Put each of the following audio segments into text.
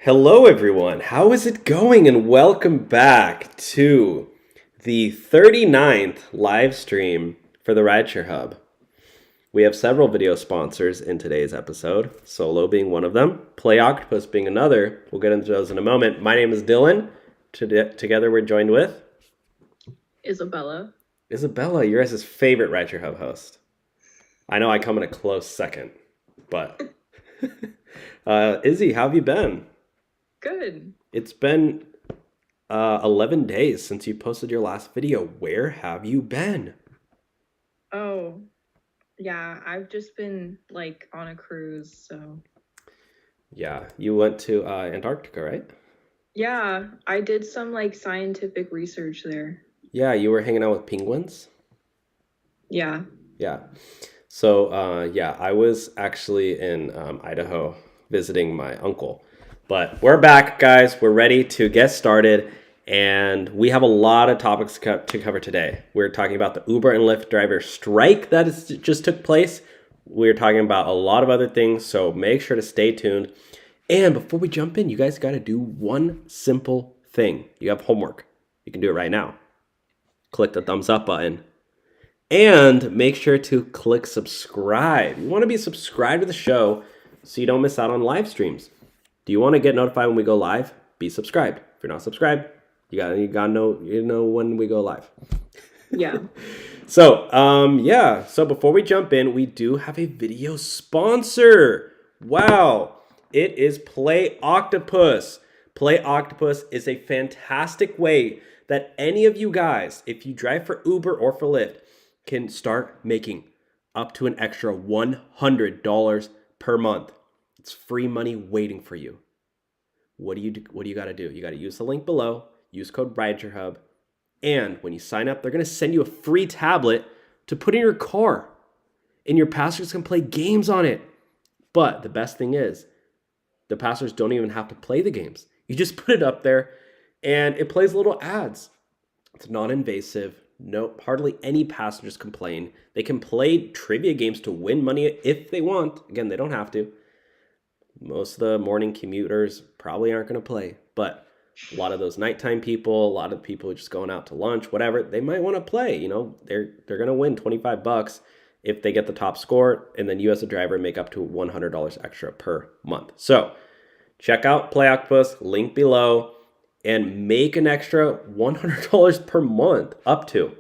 Hello, everyone. How is it going? And welcome back to the 39th live stream for the Rideshare Hub. We have several video sponsors in today's episode, Solo being one of them, Play Octopus being another. We'll get into those in a moment. My name is Dylan. Together we're joined with Isabella. Isabella, you're his favorite Rideshare Hub host. I know I come in a close second, but Izzy, how have you been? Good. It's been 11 days since you posted your last video. Where have you been? Oh, yeah, I've just been on a cruise, so. Yeah, you went to Antarctica, right? Yeah, I did some scientific research there. Yeah, you were hanging out with penguins? Yeah. Yeah. So, I was actually in Idaho visiting my uncle. But we're back, guys. We're ready to get started. And we have a lot of topics to cover today. We're talking about the Uber and Lyft driver strike that just took place. We're talking about a lot of other things, so make sure to stay tuned. And before we jump in, you guys got to do one simple thing. You have homework. You can do it right now. Click the thumbs up button. And make sure to click subscribe. You want to be subscribed to the show so you don't miss out on live streams. Do you want to get notified when we go live? Be subscribed. If you're not subscribed, you gotta know when we go live. Yeah. So before we jump in, we do have a video sponsor. Wow. It is Play Octopus. Play Octopus is a fantastic way that any of you guys, if you drive for Uber or for Lyft, can start making up to an extra $100 per month. It's free money waiting for you. What do you got to do? You got to use the link below, use code RideshareHub, and when you sign up, they're going to send you a free tablet to put in your car, and your passengers can play games on it. But the best thing is, the passengers don't even have to play the games. You just put it up there, and it plays little ads. It's non-invasive. No, hardly any passengers complain. They can play trivia games to win money if they want. Again, they don't have to. Most of the morning commuters probably aren't going to play, but a lot of those nighttime people, a lot of people just going out to lunch, whatever, they might want to play. You know, they're going to win $25 if they get the top score, and then you as a driver make up to $100 extra per month. So check out Play Octopus, link below, and make an extra $100 per month, up to.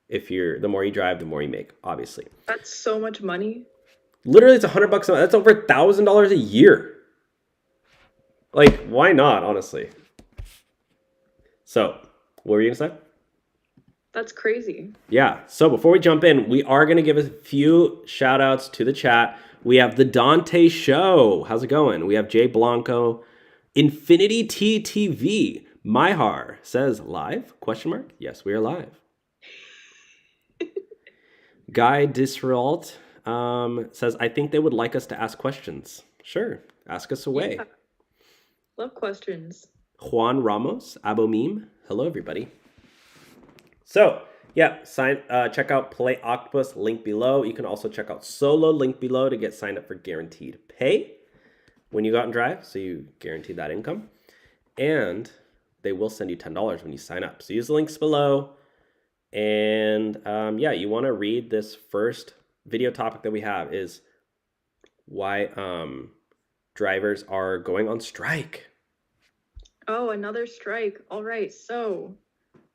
The more you drive, the more you make, obviously. That's so much money. Literally, it's $100 a month. That's over $1,000 a year. Like, why not, honestly? So, what were you going to say? That's crazy. Yeah. So, before we jump in, we are going to give a few shout outs to the chat. We have the Dante Show. How's it going? We have Jay Blanco. Infinity TTV. Myhar says, live? Question mark? Yes, we are live. Guy Disrault says, I think they would like us to ask questions. Sure, ask us away. Yeah. Love questions. Juan Ramos, Abomeme. Hello, everybody. So, check out Play Octopus, link below. You can also check out Solo, link below, to get signed up for guaranteed pay when you go out and drive, so you guarantee that income. And they will send you $10 when you sign up. So use the links below. And you want to read this first video topic that we have is why drivers are going on strike. Oh, another strike. All right, so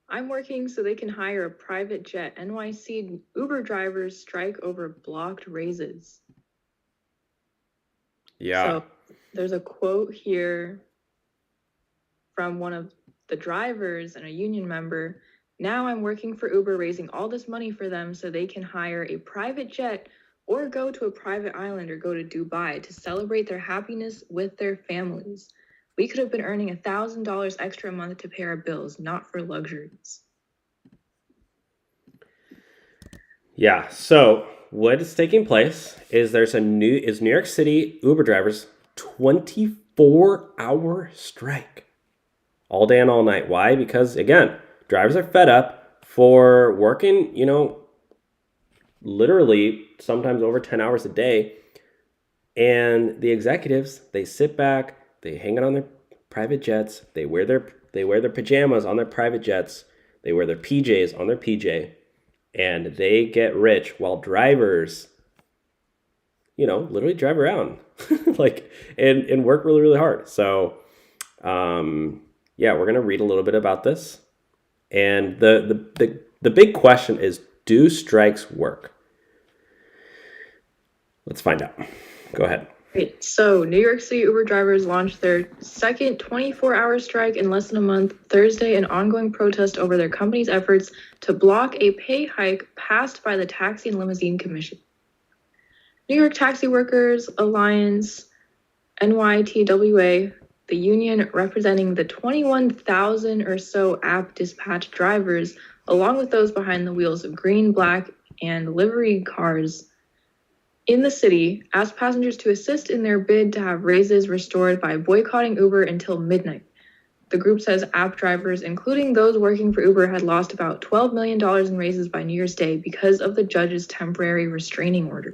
I'm working so they can hire a private jet. NYC Uber drivers strike over blocked raises. Yeah. So there's a quote here from one of the drivers and a union member. Now I'm working for Uber, raising all this money for them so they can hire a private jet or go to a private island or go to Dubai to celebrate their happiness with their families. We could have been earning $1,000 extra a month to pay our bills, not for luxuries. Yeah, so what is taking place is New York City Uber drivers 24-hour strike. All day and all night. Why? Because, again, drivers are fed up for working, literally sometimes over 10 hours a day. And the executives, they sit back, they hang out on their private jets. They wear their pajamas on their private jets. They wear their PJs on their PJ, and they get rich while drivers, literally drive around like and work really, really hard. So, yeah, we're gonna read a little bit about this, and the big question is, do strikes work? Let's find out. Go ahead. Great. So, New York City Uber drivers launched their second 24-hour strike in less than a month, Thursday, an ongoing protest over their company's efforts to block a pay hike passed by the Taxi and Limousine Commission. New York Taxi Workers Alliance, NYTWA, the union representing the 21,000 or so app dispatch drivers, along with those behind the wheels of green, black, and livery cars in the city, asked passengers to assist in their bid to have raises restored by boycotting Uber until midnight. The group says app drivers, including those working for Uber, had lost about $12 million in raises by New Year's Day because of the judge's temporary restraining order.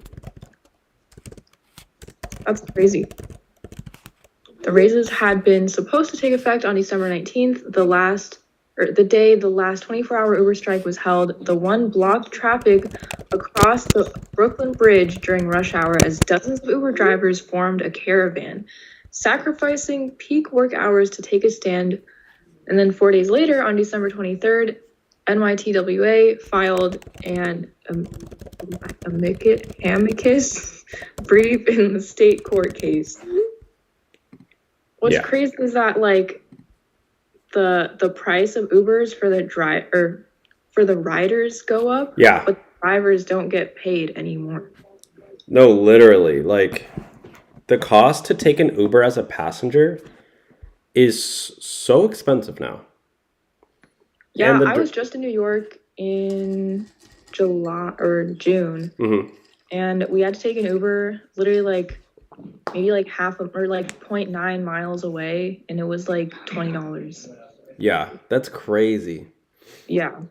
That's crazy. The raises had been supposed to take effect on December 19th, the day the last 24-hour Uber strike was held. The one blocked traffic across the Brooklyn Bridge during rush hour as dozens of Uber drivers formed a caravan, sacrificing peak work hours to take a stand. And then 4 days later, on December 23rd, NYTWA filed an amicus brief in the state court case. What's crazy is that the price of Ubers for the riders go up, Yeah. but the drivers don't get paid anymore. No, literally, the cost to take an Uber as a passenger is so expensive now. Yeah, I was just in New York in July or June, and we had to take an Uber literally maybe half or 0.9 miles away, and it was $20. Yeah, that's crazy. Yeah.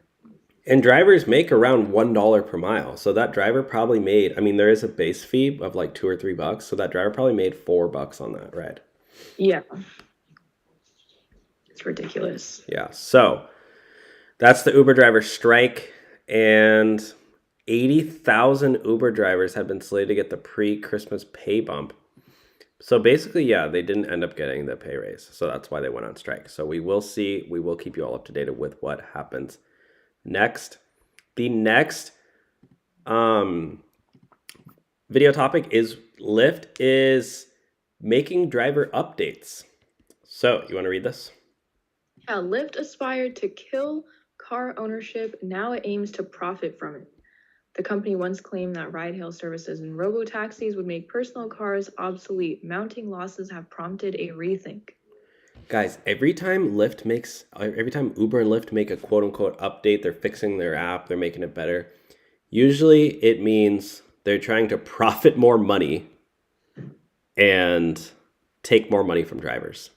And drivers make around $1 per mile. So that driver probably made, there is a base fee of $2 or $3. So that driver probably made $4 on that ride. Yeah. It's ridiculous. Yeah. So that's the Uber driver strike. And 80,000 Uber drivers have been slated to get the pre-Christmas pay bump. So basically, yeah, they didn't end up getting the pay raise. So that's why they went on strike. So we will keep you all up to date with what happens next. The next video topic is Lyft is making driver updates. So you want to read this? Yeah, Lyft aspired to kill car ownership. Now it aims to profit from it. The company once claimed that ride-hail services and robo-taxis would make personal cars obsolete. Mounting losses have prompted a rethink. Guys, every time Uber and Lyft make a quote-unquote update, they're fixing their app, they're making it better. Usually it means they're trying to profit more money and take more money from drivers.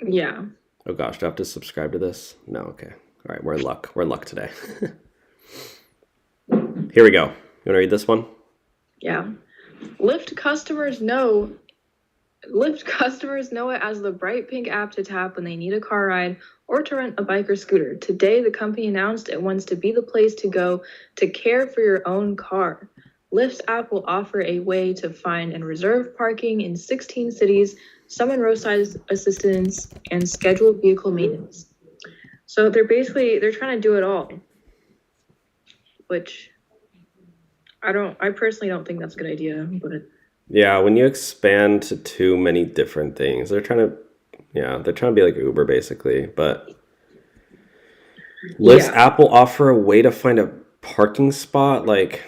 Yeah. Oh gosh, do I have to subscribe to this? No, okay. All right, we're in luck. We're in luck today. Here we go. You want to read this one? Yeah. Lyft customers know it as the bright pink app to tap when they need a car ride or to rent a bike or scooter. Today, the company announced it wants to be the place to go to care for your own car. Lyft's app will offer a way to find and reserve parking in 16 cities, summon roadside assistance, and schedule vehicle maintenance. So they're trying to do it all, which I personally don't think that's a good idea, but yeah, when you expand to too many different things, they're trying to be like Uber basically, but Lyft's app will offer a way to find a parking spot. I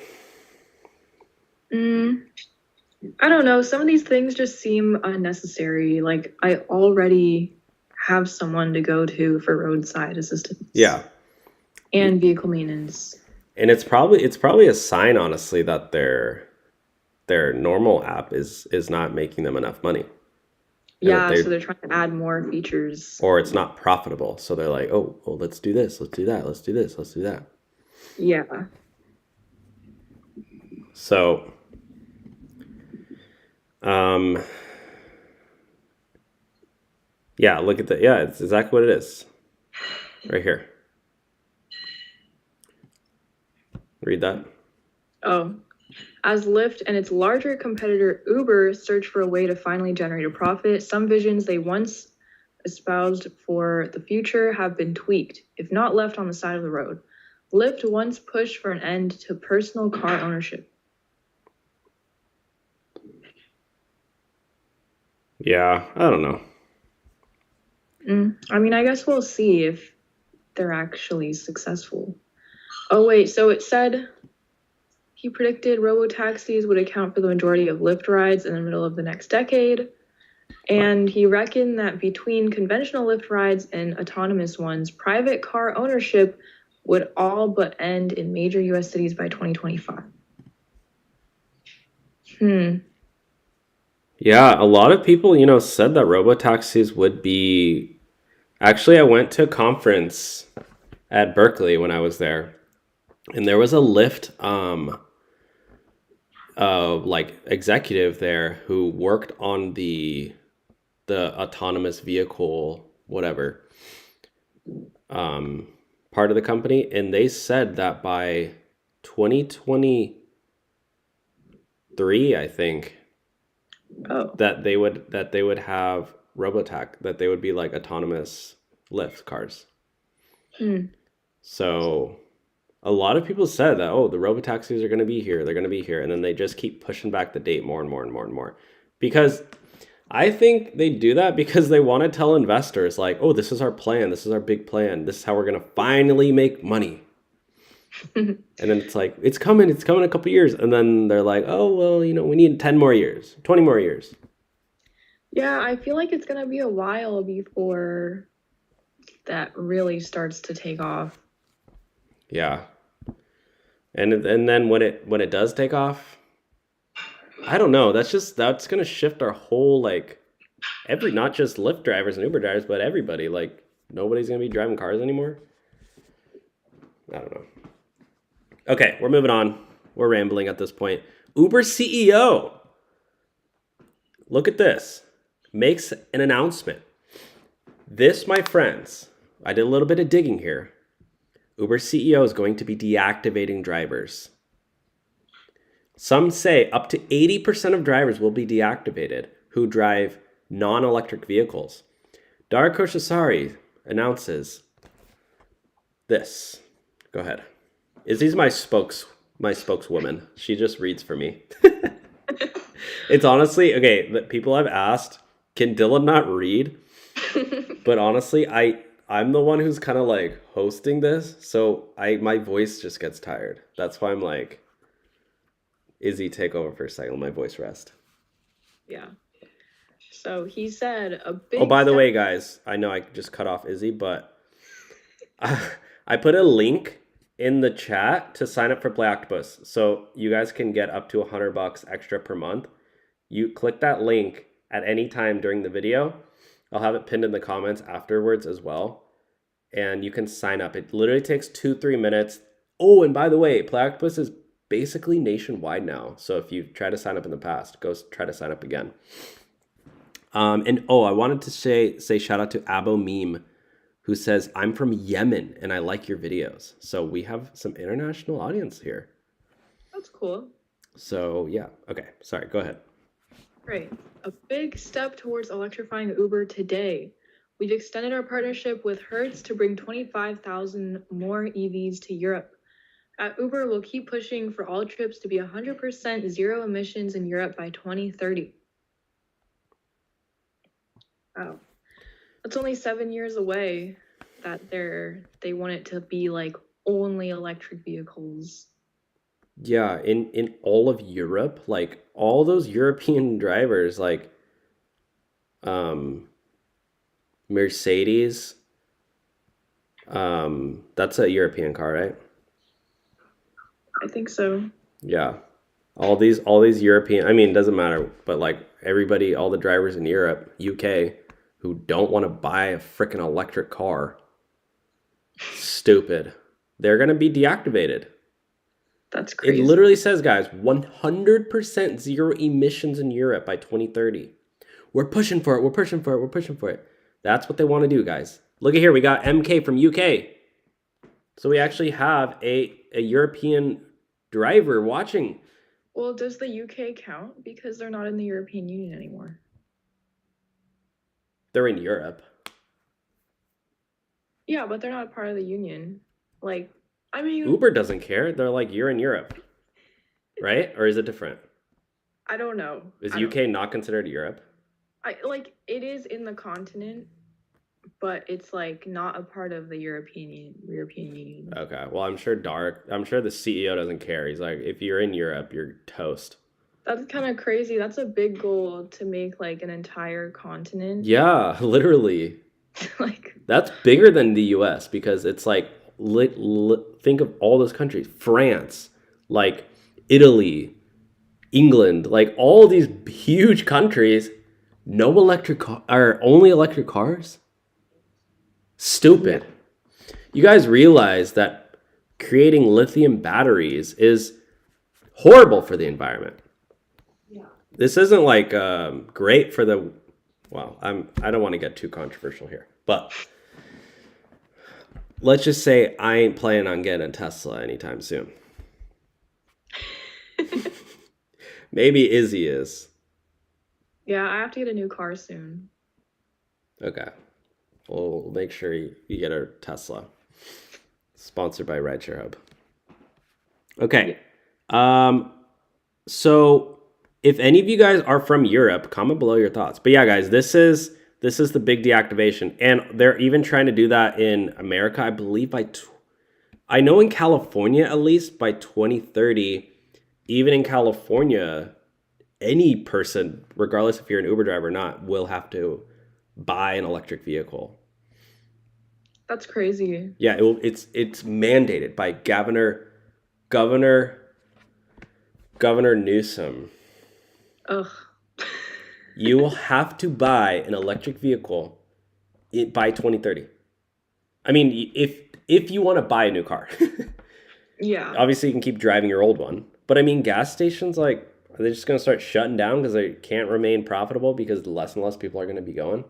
don't know. Some of these things just seem unnecessary. I already have someone to go to for roadside assistance. Yeah. And vehicle maintenance. And it's probably a sign, honestly, that their normal app is not making them enough money. Yeah, so they're trying to add more features. Or it's not profitable. So they're like, oh, well, let's do this, let's do that, let's do this, let's do that. Yeah. So, Yeah, look at the, yeah, it's exactly what it is. Right here. Read that. Oh. As Lyft and its larger competitor Uber search for a way to finally generate a profit, some visions they once espoused for the future have been tweaked, if not left on the side of the road. Lyft once pushed for an end to personal car ownership. Yeah, I don't know. I mean, I guess we'll see if they're actually successful. Oh, wait, so it said he predicted robotaxis would account for the majority of Lyft rides in the middle of the next decade. And he reckoned that between conventional Lyft rides and autonomous ones, private car ownership would all but end in major US cities by 2025. Yeah, a lot of people, said that robotaxis would be. Actually, I went to a conference at Berkeley when I was there, and there was a Lyft like executive there who worked on the autonomous vehicle whatever part of the company, and they said that by 2023, I think, that they would have that they would be like autonomous Lyft cars. So a lot of people said that, oh, the robotaxis are going to be here, they're going to be here, and then they just keep pushing back the date more and more and more and more, because I think they do that because they want to tell investors like, oh, this is our plan, this is our big plan, this is how we're going to finally make money. And then it's like, it's coming a couple years, and then they're like, oh, well, we need 10 more years, 20 more years. Yeah, I feel like it's going to be a while before that really starts to take off. Yeah. And then when it does take off, I don't know, that's going to shift our whole, like, not just Lyft drivers and Uber drivers, but everybody. Like, nobody's going to be driving cars anymore. I don't know. Okay, we're moving on. We're rambling at this point. Uber CEO, look at this, makes an announcement. This, my friends, I did a little bit of digging here. Uber CEO is going to be deactivating drivers. Some say up to 80% of drivers will be deactivated who drive non-electric vehicles. Dara Khosrowshahi announces this. Go ahead. Izzy's my spokeswoman. She just reads for me. It's honestly, okay, people have asked, can Dylan not read? But honestly, I'm the one who's kind of like hosting this, so my voice just gets tired. That's why I'm like, Izzy, take over for a second, let my voice rest. Yeah. So he said a big... Oh, by the way, guys, I know I just cut off Izzy, but I put a link in the chat to sign up for Play Octopus, so you guys can get up to $100 extra per month. You click that link at any time during the video. I'll have it pinned in the comments afterwards as well, and you can sign up. It literally takes 2-3 minutes. Oh, and by the way, Play Octopus is basically nationwide now, so if you tried to sign up in the past, go try to sign up again. And I wanted to say shout out to Abo Meme, who says, I'm from Yemen and I like your videos. So we have some international audience here. That's cool. So yeah, okay, sorry, go ahead. Great. A big step towards electrifying Uber today. We've extended our partnership with Hertz to bring 25,000 more EVs to Europe. At Uber, we'll keep pushing for all trips to be 100% zero emissions in Europe by 2030. Wow. That's only 7 years away that they want it to be like only electric vehicles. Yeah, in all of Europe, like all those European drivers, like Mercedes, that's a European car, right? I think so. Yeah. All these European, I mean, it doesn't matter, but like everybody, all the drivers in Europe, UK, who don't want to buy a freaking electric car, stupid, they're going to be deactivated. That's crazy. It literally says, guys, 100% zero emissions in Europe by 2030. We're pushing for it. That's what they want to do, guys. Look at here. We got MK from UK. So we actually have a European driver watching. Well, does the UK count? Because they're not in the European Union anymore. They're in Europe. Yeah, but they're not part of the union. Like, I mean... Uber doesn't care. They're like, you're in Europe. Right? Or is it different? I don't know. Is UK not considered Europe? It is in the continent, but it's like not a part of the European Union. Okay. Well, I'm sure the CEO doesn't care. He's like, if you're in Europe, you're toast. That's kind of crazy. That's a big goal to make like an entire continent. Yeah, literally. Like that's bigger than the US because it's like think of all those countries. France, like Italy, England, like all these huge countries, no electric car or only electric cars? Stupid. Yeah. You guys realize that creating lithium batteries is horrible for the environment. Yeah. This isn't like great for the I don't want to get too controversial here, but let's just say I ain't planning on getting a Tesla anytime soon. Maybe Izzy is. Yeah, I have to get a new car soon. Okay. We'll make sure you get a Tesla. Sponsored by Rideshare Hub. Okay. Yeah. So if any of you guys are from Europe, comment below your thoughts. But yeah, guys, this is the big deactivation. And they're even trying to do that in America, I believe I know in California, at least by 2030, even in California, any person, regardless if you're an Uber driver or not, will have to buy an electric vehicle. That's crazy. Yeah, it's mandated by Governor Newsom. Ugh. You will have to buy an electric vehicle by 2030. I mean, if you want to buy a new car. Yeah. Obviously, you can keep driving your old one. But I mean, gas stations, like, are they just going to start shutting down because they can't remain profitable because less and less people are going to be going?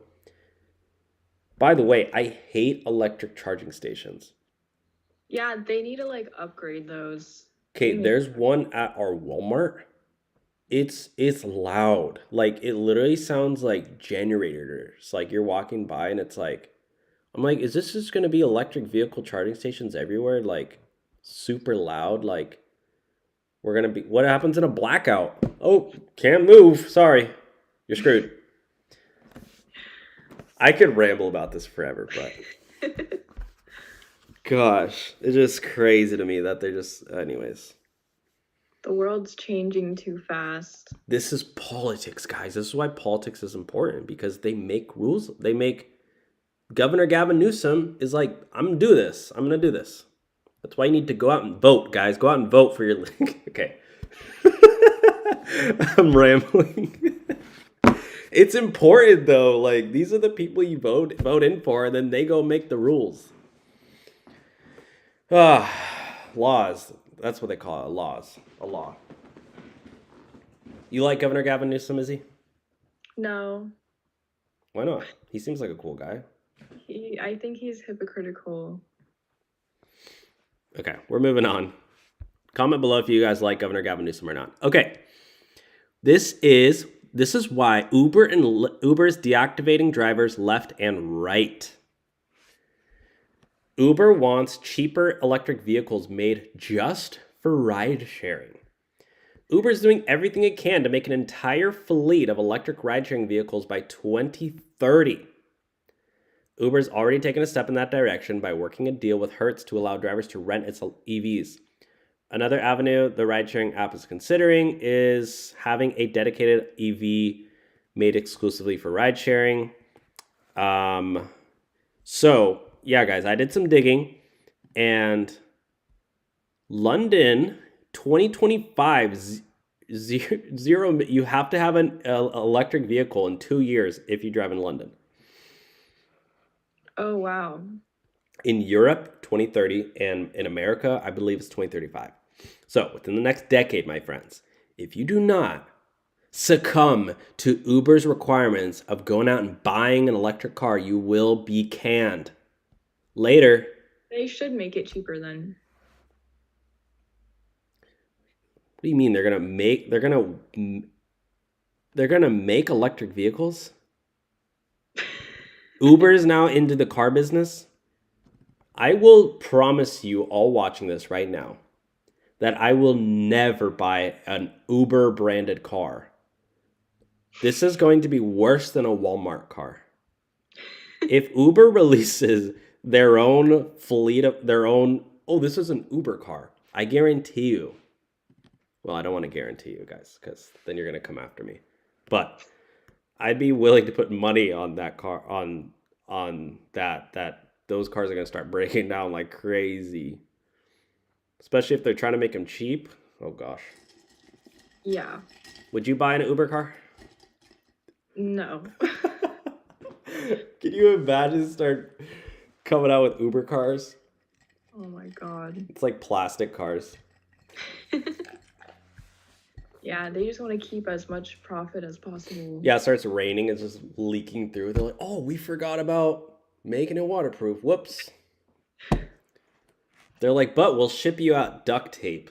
By the way, I hate electric charging stations. Yeah, they need to like upgrade those. Okay, there's one at our Walmart. It's loud. Like it literally sounds like generators. Like you're walking by and it's like, I'm like, is this just gonna be electric vehicle charging stations everywhere? Like super loud. Like what happens in a blackout? Oh, can't move. Sorry, you're screwed. I could ramble about this forever, but gosh, it's just crazy to me that they're just, anyways. The world's changing too fast. This is politics, guys. This is why politics is important because they make rules. Governor Gavin Newsom is like, I'm going to do this. I'm going to do this. That's why you need to go out and vote, guys. Go out and vote for your, okay. I'm rambling. It's important though. Like these are the people you vote in for, and then they go make the rules. Laws. That's what they call it. Laws. A law. You like Governor Gavin Newsom, is he? No. Why not? He seems like a cool guy. I think he's hypocritical. Okay, we're moving on. Comment below if you guys like Governor Gavin Newsom or not. Okay. This is why Uber's deactivating drivers left and right. Uber wants cheaper electric vehicles made just for ride sharing. Uber's doing everything it can to make an entire fleet of electric ride sharing vehicles by 2030. Uber's already taken a step in that direction by working a deal with Hertz to allow drivers to rent its EVs. Another avenue the ride-sharing app is considering is having a dedicated EV made exclusively for ride-sharing. So, yeah, guys, I did some digging, and London 2025 zero. You have to have an electric vehicle in 2 years if you drive in London. Oh, wow. In Europe, 2030, and in America, I believe it's 2035. So within the next decade, my friends, if you do not succumb to Uber's requirements of going out and buying an electric car, you will be canned. Later. They should make it cheaper then. What do you mean they're gonna make electric vehicles? Uber is now into the car business. I will promise you all watching this right now that I will never buy an Uber branded car. This is going to be worse than a Walmart car. If Uber releases their own fleet of their own, oh, this is an Uber car, I guarantee you. Well, I don't want to guarantee you guys because then you're going to come after me. But I'd be willing to put money on that car, on that those cars are going to start breaking down like crazy. Especially if they're trying to make them cheap. Oh, gosh. Yeah. Would you buy an Uber car? No. Can you imagine start coming out with Uber cars? Oh, my God. It's like plastic cars. Yeah, they just want to keep as much profit as possible. Yeah, it starts raining. It's just leaking through. They're like, oh, we forgot about making it waterproof. Whoops. They're like, but we'll ship you out duct tape.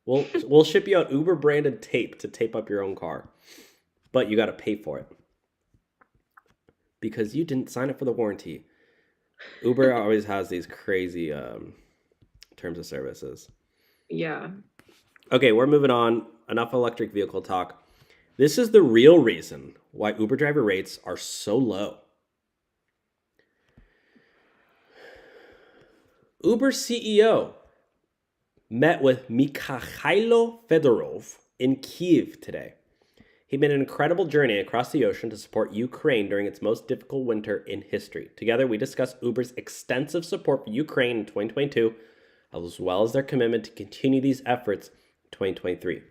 We'll ship you out Uber branded tape to tape up your own car. But you got to pay for it. Because you didn't sign up for the warranty. Uber always has these crazy terms of services. Yeah. Okay, we're moving on. Enough electric vehicle talk. This is the real reason why Uber driver rates are so low. Uber CEO met with Mikhailo Fedorov in Kyiv today. He made an incredible journey across the ocean to support Ukraine during its most difficult winter in history. Together, we discussed Uber's extensive support for Ukraine in 2022, as well as their commitment to continue these efforts in 2023.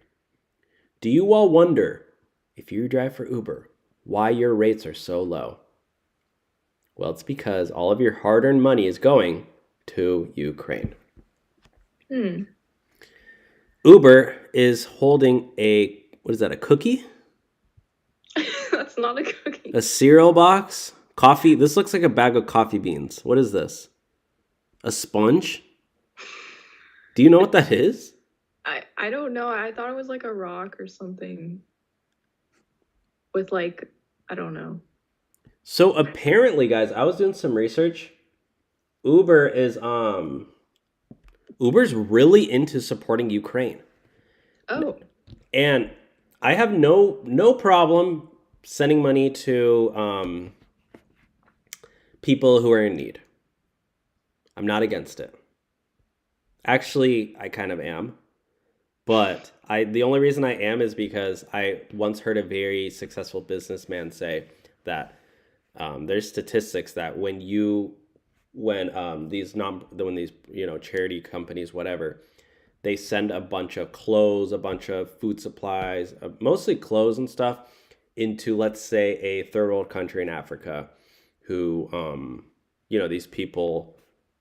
Do you all wonder, if you drive for Uber, why your rates are so low? Well, it's because all of your hard-earned money is going to Ukraine. Uber is holding a, what is that, a cookie? That's not a cookie. A cereal box? Coffee? This looks like a bag of coffee beans. What is this? A sponge? Do you know what that is? I don't know. I thought it was like a rock or something. With like, I don't know. So apparently, guys, I was doing some research. Uber's really into supporting Ukraine. Oh. And I have no problem sending money to people who are in need. I'm not against it. Actually, I kind of am. But the only reason I am is because I once heard a very successful businessman say that there's statistics that when these charity companies, whatever, they send a bunch of clothes, a bunch of food supplies, mostly clothes and stuff, into, let's say, a third world country in Africa, who these people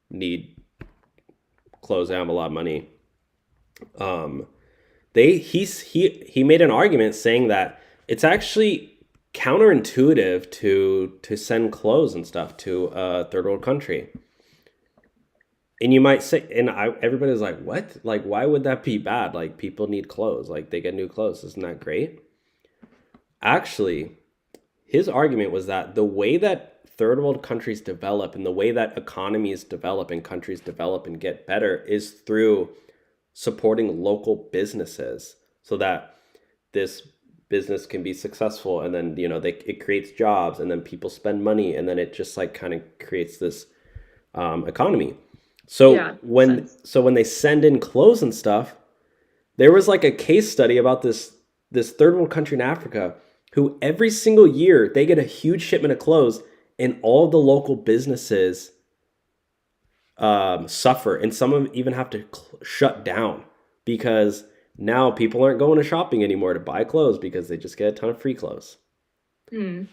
need clothes. They have a lot of money. He made an argument saying that it's actually counterintuitive to send clothes and stuff to a third world country. And you might say, everybody's like, what? Like, why would that be bad? Like, people need clothes. Like, they get new clothes. Isn't that great? Actually, his argument was that the way that third world countries develop and the way that economies develop and countries develop and get better is through supporting local businesses so that this business can be successful, and then it creates jobs, and then people spend money, and then it just like kind of creates this economy. So Yeah, when they send in clothes and stuff, there was like a case study about this third world country in Africa who every single year they get a huge shipment of clothes, and all the local businesses suffer, and some of them even have to shut down because now people aren't going to shopping anymore to buy clothes because they just get a ton of free clothes.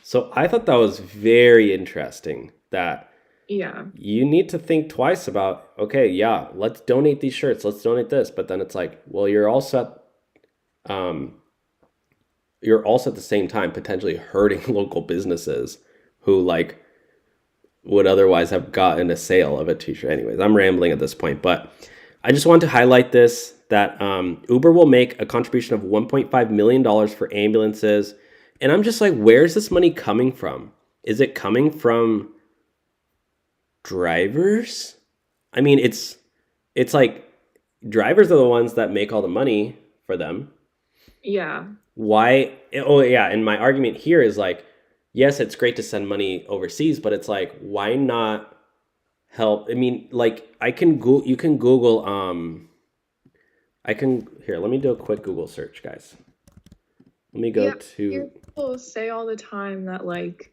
So I thought that was very interesting that you need to think twice about, okay, yeah, let's donate these shirts, let's donate this, but then it's like, well, you're all set. you're also at the same time potentially hurting local businesses who like would otherwise have gotten a sale of a t-shirt. Anyways, I'm rambling at this point, but I just want to highlight this, that Uber will make a contribution of $1.5 million for ambulances. And I'm just like, where's this money coming from? Is it coming from drivers? I mean, it's like drivers are the ones that make all the money for them. Yeah. Why? Oh, yeah. And my argument here is like, yes, it's great to send money overseas, but it's like, why not help? I mean, like, I can go. You can Google. I can here. Let me do a quick Google search, guys. Let me go to. People say all the time that like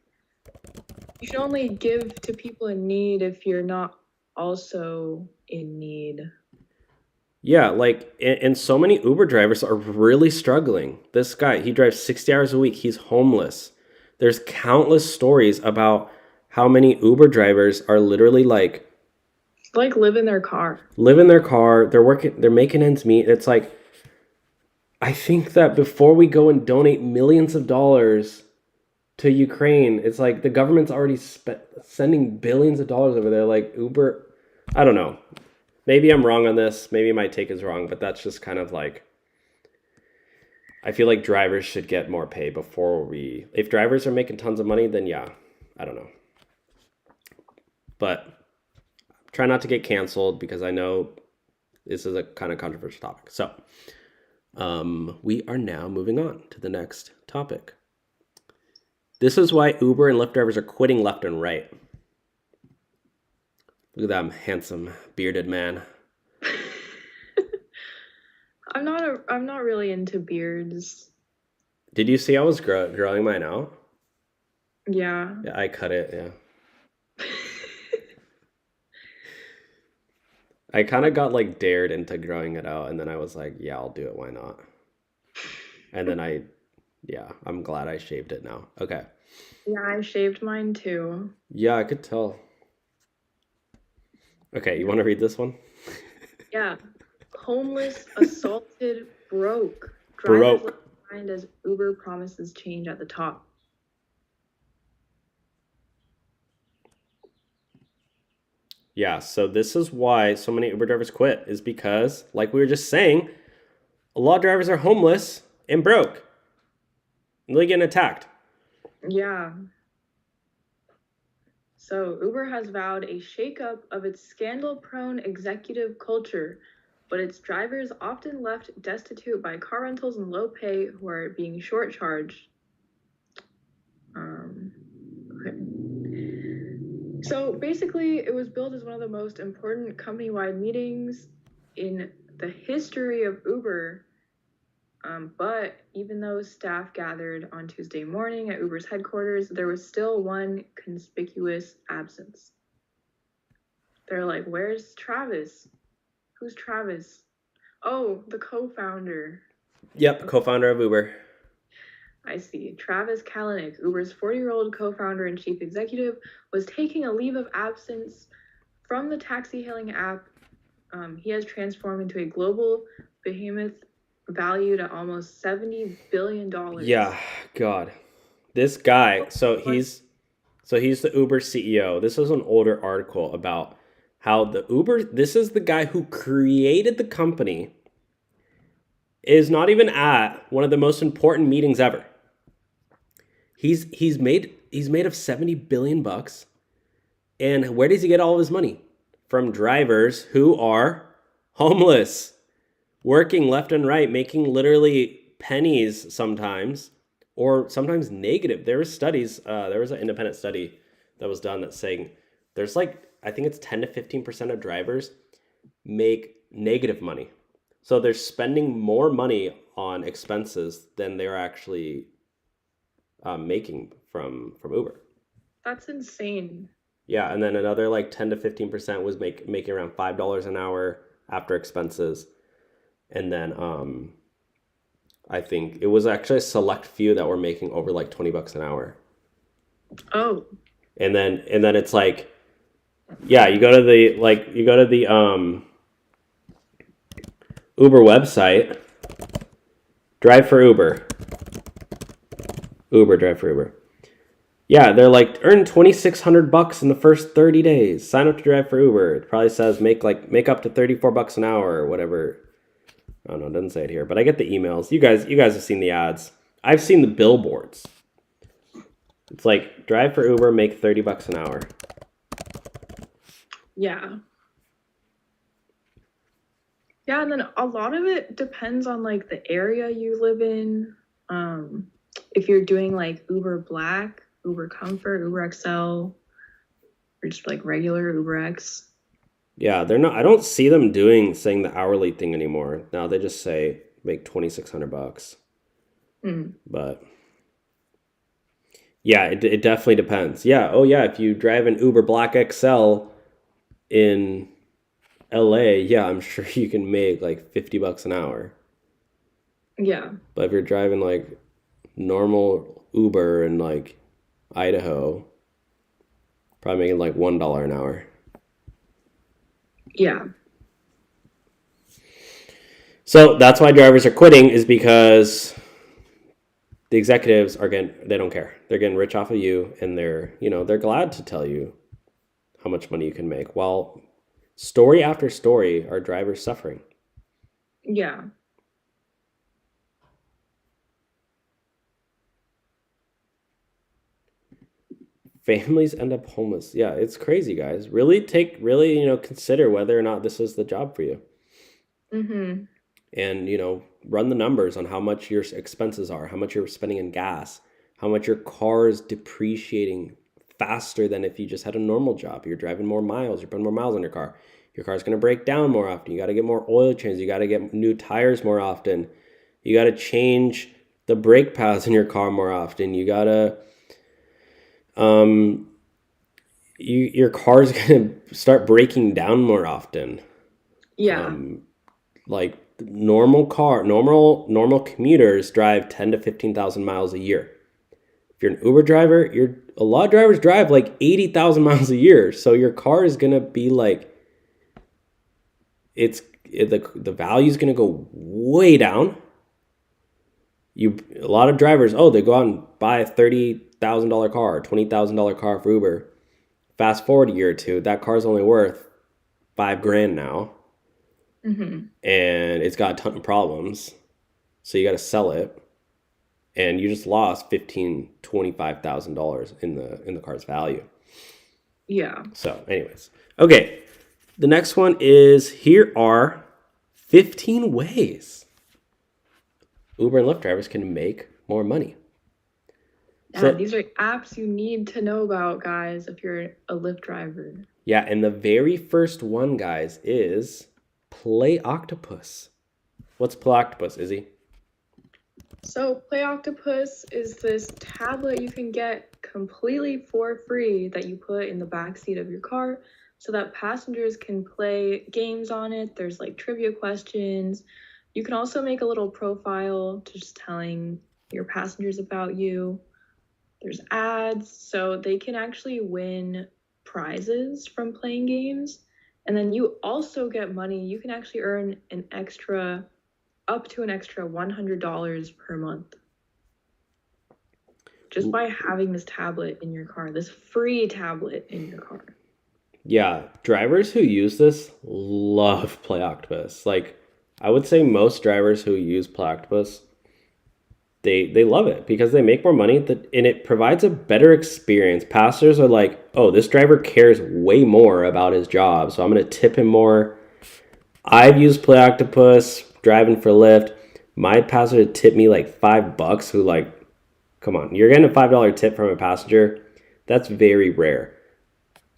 you should only give to people in need if you're not also in need. Yeah, like, and so many Uber drivers are really struggling. This guy, he drives 60 hours a week. He's homeless. There's countless stories about how many Uber drivers are literally like live in their car. Live in their car. They're working. They're making ends meet. It's like, I think that before we go and donate millions of dollars to Ukraine, it's like the government's already sending billions of dollars over there. Like Uber, I don't know. Maybe I'm wrong on this. Maybe my take is wrong, but that's just kind of like, I feel like drivers should get more pay before we, if drivers are making tons of money, then yeah, I don't know. But try not to get canceled because I know this is a kind of controversial topic. So we are now moving on to the next topic. This is why Uber and Lyft drivers are quitting left and right. Look at that handsome bearded man. I'm not really into beards. Did you see I was growing mine out? Yeah. Yeah, I cut it, yeah. I kind of got like dared into growing it out, and then I was like, yeah, I'll do it, why not? And then I'm glad I shaved it now. Okay. Yeah, I shaved mine too. Yeah, I could tell. Okay, you want to read this one? Yeah. Homeless, assaulted, broke. Drivers left behind as Uber promises change at the top. Yeah, so this is why so many Uber drivers quit, is because, like we were just saying, a lot of drivers are homeless and broke. And they're getting attacked. Yeah. So Uber has vowed a shakeup of its scandal-prone executive culture, but its drivers often left destitute by car rentals and low pay who are being short-charged. Okay. So basically, it was billed as one of the most important company-wide meetings in the history of Uber. But even though staff gathered on Tuesday morning at Uber's headquarters, there was still one conspicuous absence. They're like, where's Travis? Who's Travis? Oh, the co-founder. Yep, co-founder of Uber. I see. Travis Kalanick, Uber's 40-year-old co-founder and chief executive, was taking a leave of absence from the taxi-hailing app. He has transformed into a global behemoth valued at almost $70 billion. Yeah, God. This guy, so he's the Uber CEO. This is an older article about how this is the guy who created the company, is not even at one of the most important meetings ever. He's made of 70 billion bucks. And where does he get all of his money? From drivers who are homeless, working left and right, making literally pennies sometimes, or sometimes negative. There were studies, there was an independent study that was done that's saying there's like, I think it's 10 to 15% of drivers make negative money. So they're spending more money on expenses than they're actually making from Uber. That's insane. Yeah, and then another like 10 to 15% was making around $5 an hour after expenses. And then I think it was actually a select few that were making over like 20 bucks an hour. Oh. And then it's like, yeah, you go to the Uber website, drive for Uber. Uber, drive for Uber. Yeah, they're like earn $2,600 in the first 30 days. Sign up to drive for Uber. It probably says make up to $34 an hour or whatever. I don't know, it doesn't say it here, but I get the emails. You guys have seen the ads. I've seen the billboards. It's like drive for Uber, make $30 an hour. Yeah. Yeah, and then a lot of it depends on like the area you live in. If you're doing like Uber Black, Uber Comfort, Uber XL, or just like regular Uber X. Yeah, they're not. I don't see them saying the hourly thing anymore. Now they just say make $2,600. But yeah, it definitely depends. Yeah. Oh yeah, if you drive an Uber Black XL in LA, yeah, I'm sure you can make like $50 an hour. Yeah. But if you're driving like normal Uber in like Idaho, probably making like $1 an hour. Yeah. So that's why drivers are quitting, is because the executives they don't care. They're getting rich off of you, and they're glad to tell you how much money you can make. While story after story are drivers suffering. Yeah. Families end up homeless. Yeah, it's crazy, guys. Really consider whether or not this is the job for you. Mm-hmm. And, run the numbers on how much your expenses are, how much you're spending in gas, how much your car is depreciating faster than if you just had a normal job. You're driving more miles, you're putting more miles on your car. Your car's going to break down more often. You got to get more oil changes. You got to get new tires more often. You got to change the brake pads in your car more often. You got to your car's gonna start breaking down more often. Yeah. Like normal commuters drive 10 to 15,000 miles a year. If you're an Uber driver, a lot of drivers drive like 80,000 miles a year. So your car is gonna be like, the value is gonna go way down. A lot of drivers, they go out and buy a $30,000 car, $20,000 car for Uber. Fast forward a year or two, that car's only worth $5,000 now. Mm-hmm. And it's got a ton of problems. So you got to sell it. And you just lost $15,000, $25,000 in the car's value. Yeah. So anyways. Okay. The next one is, here are 15 ways Uber and Lyft drivers can make more money. Yeah, these are apps you need to know about, guys, if you're a Lyft driver. Yeah, and the very first one, guys, is Play Octopus. What's Play Octopus, Izzy? So Play Octopus is this tablet you can get completely for free that you put in the backseat of your car so that passengers can play games on it. There's like trivia questions. You can also make a little profile just telling your passengers about you. There's ads, so they can actually win prizes from playing games. And then you also get money. You can actually earn up to an extra $100 per month just by having this tablet in your car, this free tablet in your car. Yeah, drivers who use this love Play Octopus. Like, I would say most drivers who use Play Octopus, they love it because they make more money, and it provides a better experience. Passengers are like, oh, this driver cares way more about his job, so I'm going to tip him more. I've used Play Octopus driving for Lyft. My passenger tipped me like $5, who, like, come on, you're getting a $5 tip from a passenger. That's very rare.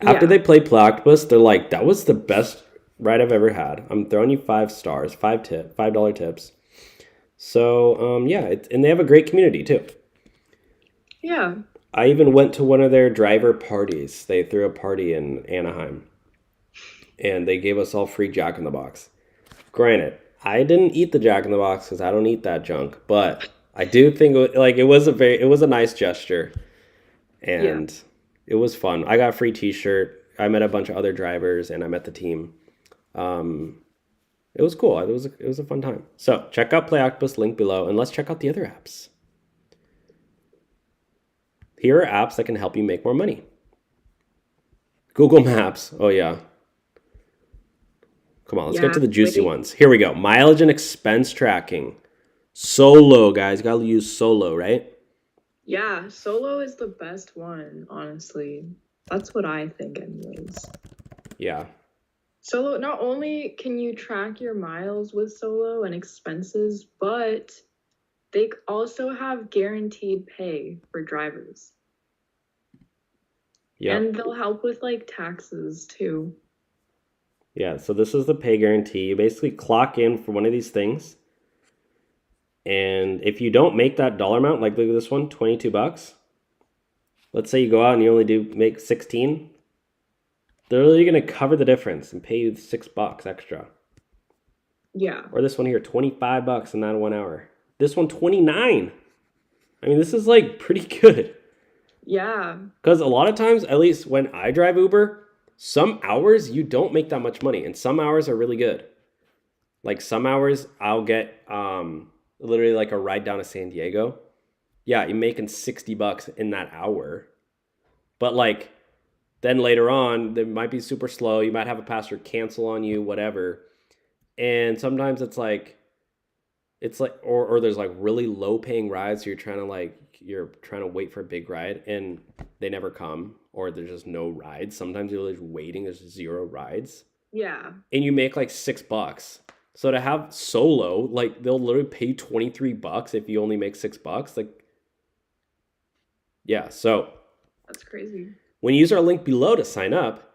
After they play Play Octopus, they're like, that was the best ride I've ever had. I'm throwing you 5 stars, $5 tips. So, and they have a great community too. Yeah. I even went to one of their driver parties. They threw a party in Anaheim, and they gave us all free Jack in the Box. Granted, I didn't eat the Jack in the Box because I don't eat that junk, but I do think it was a nice gesture, and it was fun. I got a free T-shirt. I met a bunch of other drivers, and I met the team. It was cool. It was a fun time. So check out Play Octopus, link below, and let's check out the other apps. Here are apps that can help you make more money. Google Maps. Oh, yeah. Come on, let's get Yeah, to the juicy wait. ones. Here we go. Mileage and expense tracking. Solo, guys. Got to use Solo, right? Yeah, Solo is the best one, honestly. That's what I think, anyways. Yeah. Solo, not only can you track your miles with Solo and expenses, but they also have guaranteed pay for drivers. Yeah. And they'll help with like taxes too. Yeah, so this is the pay guarantee. You basically clock in for one of these things. And if you don't make that dollar amount, like look at this one, 22 bucks. Let's say you go out and you only do make 16. They're really going to cover the difference and pay you $6 extra. Yeah. Or this one here, 25 bucks in that 1 hour. This one, 29. I mean, this is like pretty good. Yeah. Because a lot of times, at least when I drive Uber, some hours you don't make that much money, and some hours are really good. Like some hours I'll get literally like a ride down to San Diego. Yeah, you're making 60 bucks in that hour. But like then later on, they might be super slow. You might have a passenger cancel on you, whatever. And sometimes it's like or there's like really low paying rides, so you're trying to wait for a big ride and they never come, or there's just no rides. Sometimes you're just waiting, there's 0 rides. Yeah. And you make like $6. So to have Solo, like they'll literally pay 23 bucks if you only make $6. Like, yeah, so That's crazy. when you use our link below to sign up,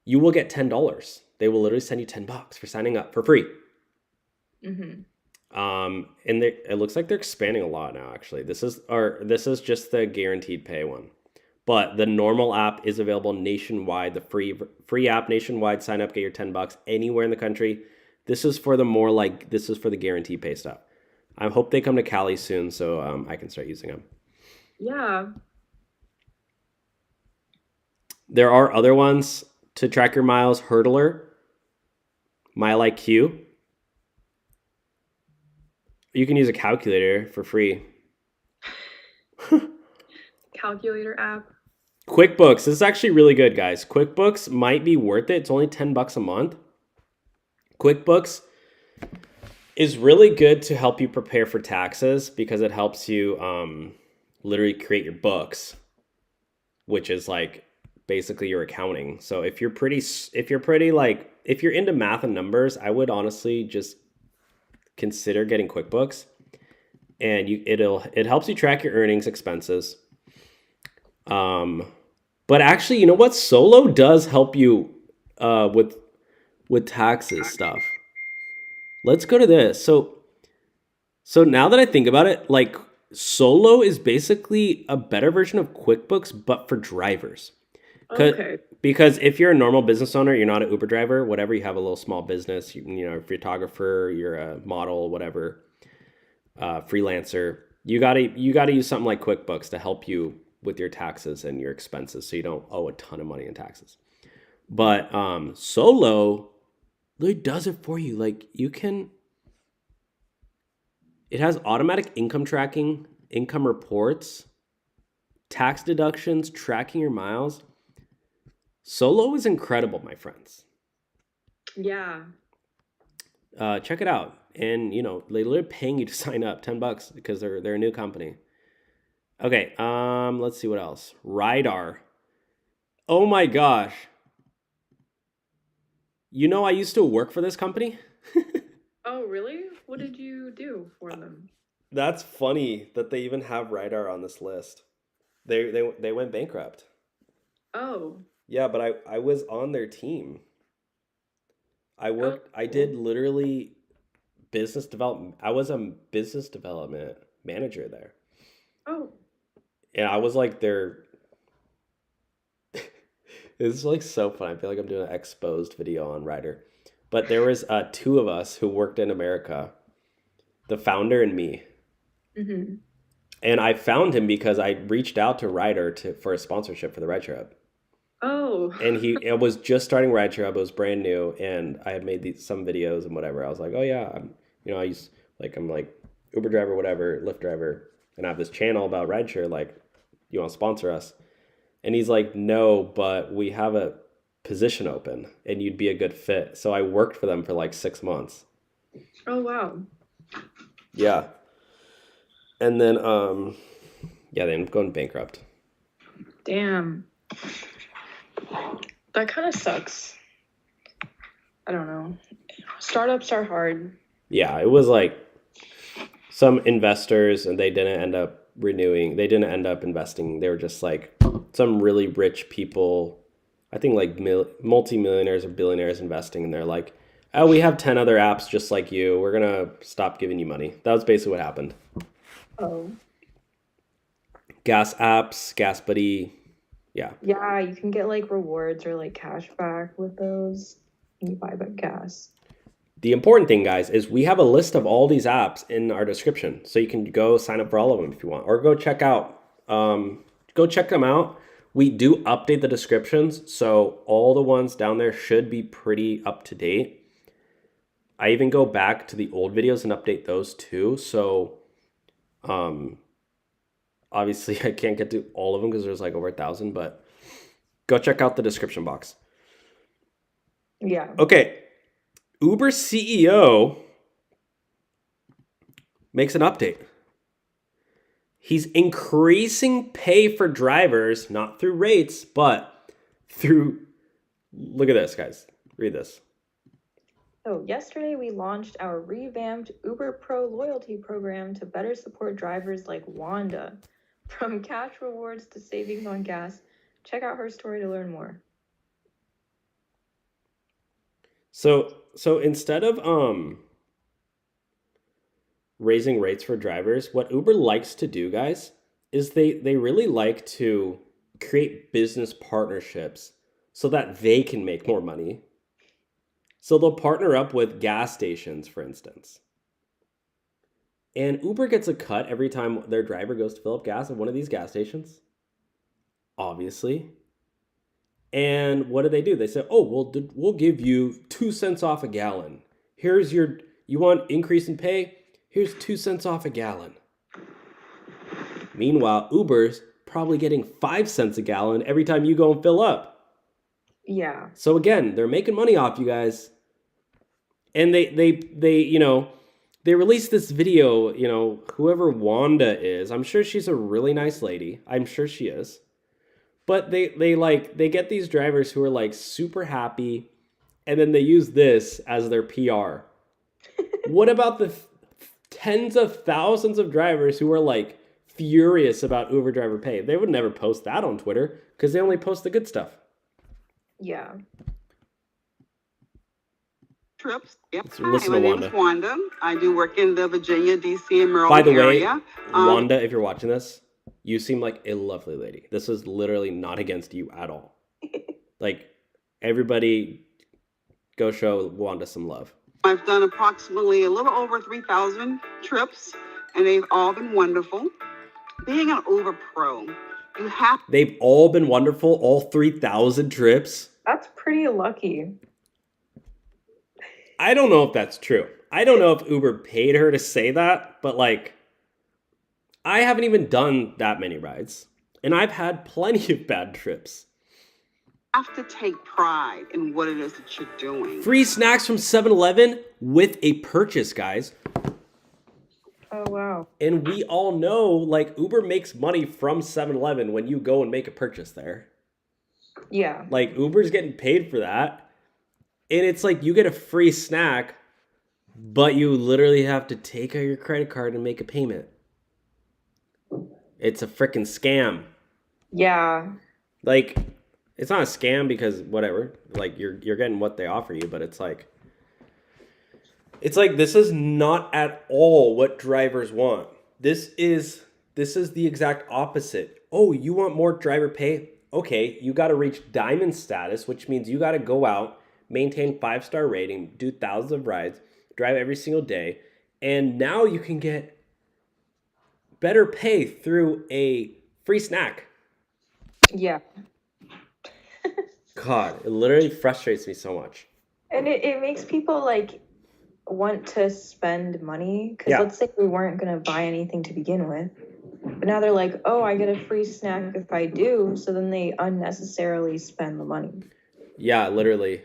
you will get $10. They will literally send you $10 for signing up for free. Mm-hmm. And it looks like they're expanding a lot now. Actually, this is just the guaranteed pay one, but the normal app is available nationwide. The free app nationwide. Sign up, get your $10 anywhere in the country. This is for the guaranteed pay stuff. I hope they come to Cali soon, so I can start using them. Yeah. There are other ones to track your miles. Hurdler, MileIQ. You can use a calculator for free. Calculator app. QuickBooks. This is actually really good, guys. QuickBooks might be worth it. It's only $10 a month. QuickBooks is really good to help you prepare for taxes because it helps you literally create your books, which is like basically your accounting. So if you're into math and numbers, I would honestly just consider getting QuickBooks, and it helps you track your earnings, expenses. But actually, you know what? Solo does help you with taxes stuff. Let's go to this. So now that I think about it, like Solo is basically a better version of QuickBooks, but for drivers. Okay. Because if you're a normal business owner, you're not an Uber driver, whatever, you have a little small business, you know, a photographer, you're a model, whatever, freelancer, you gotta use something like QuickBooks to help you with your taxes and your expenses, so you don't owe a ton of money in taxes. But Solo really does it for you. Like it has automatic income tracking, income reports, tax deductions, tracking your miles. Solo is incredible, my friends. Yeah. Check it out. And, you know, they're literally paying you to sign up, $10 because they're a new company. Okay, let's see what else. Rideshare. Oh my gosh. You know, I used to work for this company. Oh, really? What did you do for them? That's funny that they even have Rideshare on this list. They went bankrupt. Oh. Yeah, but I was on their team. I did literally business development. I was a business development manager there. Oh. And I was like their it's like so fun. I feel like I'm doing an exposed video on Ryder. But there was 2 of us who worked in America, the founder and me. Mm-hmm. And I found him because I reached out to Ryder for a sponsorship for the Rideshare Hub. Oh. And it was just starting Rideshare Hub. It was brand new, and I had made some videos and whatever. I was like, oh yeah, I'm like Uber driver, whatever, Lyft driver, and I have this channel about rideshare. Like, you want to sponsor us? And he's like, no, but we have a position open and you'd be a good fit. So I worked for them for like 6 months. Oh, wow. Yeah. And then, yeah, they ended up going bankrupt. Damn. That kind of sucks. I don't know. Startups are hard. Yeah, it was like some investors and they didn't end up renewing. They didn't end up investing. They were just like some really rich people, I think like multi-millionaires or billionaires investing. And they're like, oh, we have 10 other apps just like you. We're going to stop giving you money. That was basically what happened. Oh. Gas apps, Gas Buddy. Yeah. Yeah, you can get like rewards or like cash back with those. You buy back gas. The important thing, guys, is we have a list of all these apps in our description. So you can go sign up for all of them if you want. Or go check them out. We do update the descriptions. So all the ones down there should be pretty up to date. I even go back to the old videos and update those too. So obviously I can't get to all of them because there's like over 1,000. But go check out the description box. Yeah. Okay. Uber CEO makes an update. He's increasing pay for drivers, not through rates, but through, look at this, guys. Read this. So yesterday we launched our revamped Uber Pro loyalty program to better support drivers like Wanda. From cash rewards to savings on gas. Check out her story to learn more. So instead of raising rates for drivers, what Uber likes to do, guys, is they really like to create business partnerships so that they can make more money. So they'll partner up with gas stations, for instance. And Uber gets a cut every time their driver goes to fill up gas at one of these gas stations. Obviously. And what do? They say, oh, we'll give you 2 cents off a gallon. You want increase in pay? Here's 2 cents off a gallon. Meanwhile, Uber's probably getting 5 cents a gallon every time you go and fill up. Yeah. So again, they're making money off you guys. And they released this video, whoever Wanda is, I'm sure she's a really nice lady. I'm sure she is. But they get these drivers who are like super happy, and then they use this as their PR. What about the tens of thousands of drivers who are like furious about Uber driver pay? They would never post that on Twitter because they only post the good stuff. Yeah. Trips. Yep. Let's listen to My name Wanda. is Wanda. I do work in the Virginia, DC, and Maryland By the way, area. Wanda, if you're watching this, you seem like a lovely lady. This is literally not against you at all. Like, everybody go show Wanda some love. I've done approximately a little over 3,000 trips, and they've all been wonderful. Being an Uber Pro, you have... They've all been wonderful, all 3,000 trips. That's pretty lucky. I don't know if that's true. I don't know if Uber paid her to say that, but like, I haven't even done that many rides, and I've had plenty of bad trips. have to take pride in what it is that you're doing. Free snacks from 7-Eleven with a purchase, guys. Oh, wow. And we all know, like, Uber makes money from 7-Eleven when you go and make a purchase there. Yeah. Like, Uber's getting paid for that. And it's like you get a free snack, but you literally have to take out your credit card and make a payment. It's a freaking scam. Yeah. Like, it's not a scam because whatever. Like, you're getting what they offer you, but it's like this is not at all what drivers want. This is the exact opposite. Oh, you want more driver pay? Okay, you got to reach diamond status, which means you got to go out, maintain 5-star rating, do thousands of rides, drive every single day, and now you can get better pay through a free snack. Yeah. God, it literally frustrates me so much. And it makes people like want to spend money because Yeah. let's say we weren't going to buy anything to begin with. But now they're like, oh, I get a free snack if I do. So then they unnecessarily spend the money. Yeah, literally.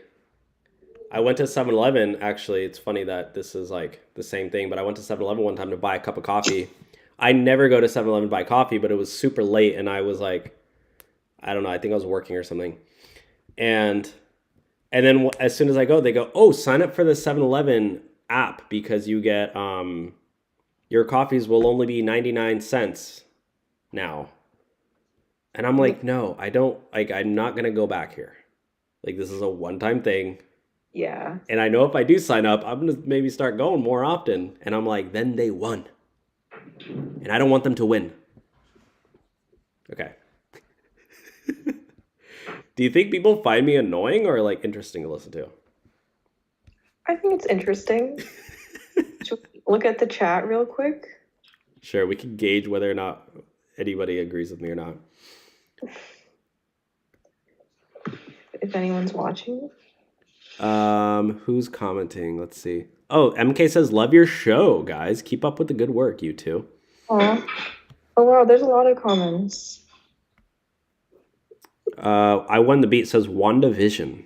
I went to 7-Eleven, actually. It's funny that this is like the same thing, but I went to 7-Eleven one time to buy a cup of coffee. I never go to 7-Eleven to buy coffee, but it was super late and I was like, I don't know, I think I was working or something. And then as soon as I go, they go, oh, sign up for the 7-Eleven app because you get, your coffees will only be 99 cents now. And I'm like, no, I don't, like, I'm not going to go back here. Like, this is a one-time thing. Yeah. And I know if I do sign up, I'm going to maybe start going more often. And I'm like, then they won. And I don't want them to win. Okay. Do you think people find me annoying or like interesting to listen to? I think it's interesting. Should we look at the chat real quick? Sure, we can gauge whether or not anybody agrees with me or not. If anyone's watching. Who's commenting? Let's see. Oh, MK says, love your show, guys. Keep up with the good work, you two. Aw. Oh, wow, there's a lot of comments. I Won the Beat says, WandaVision.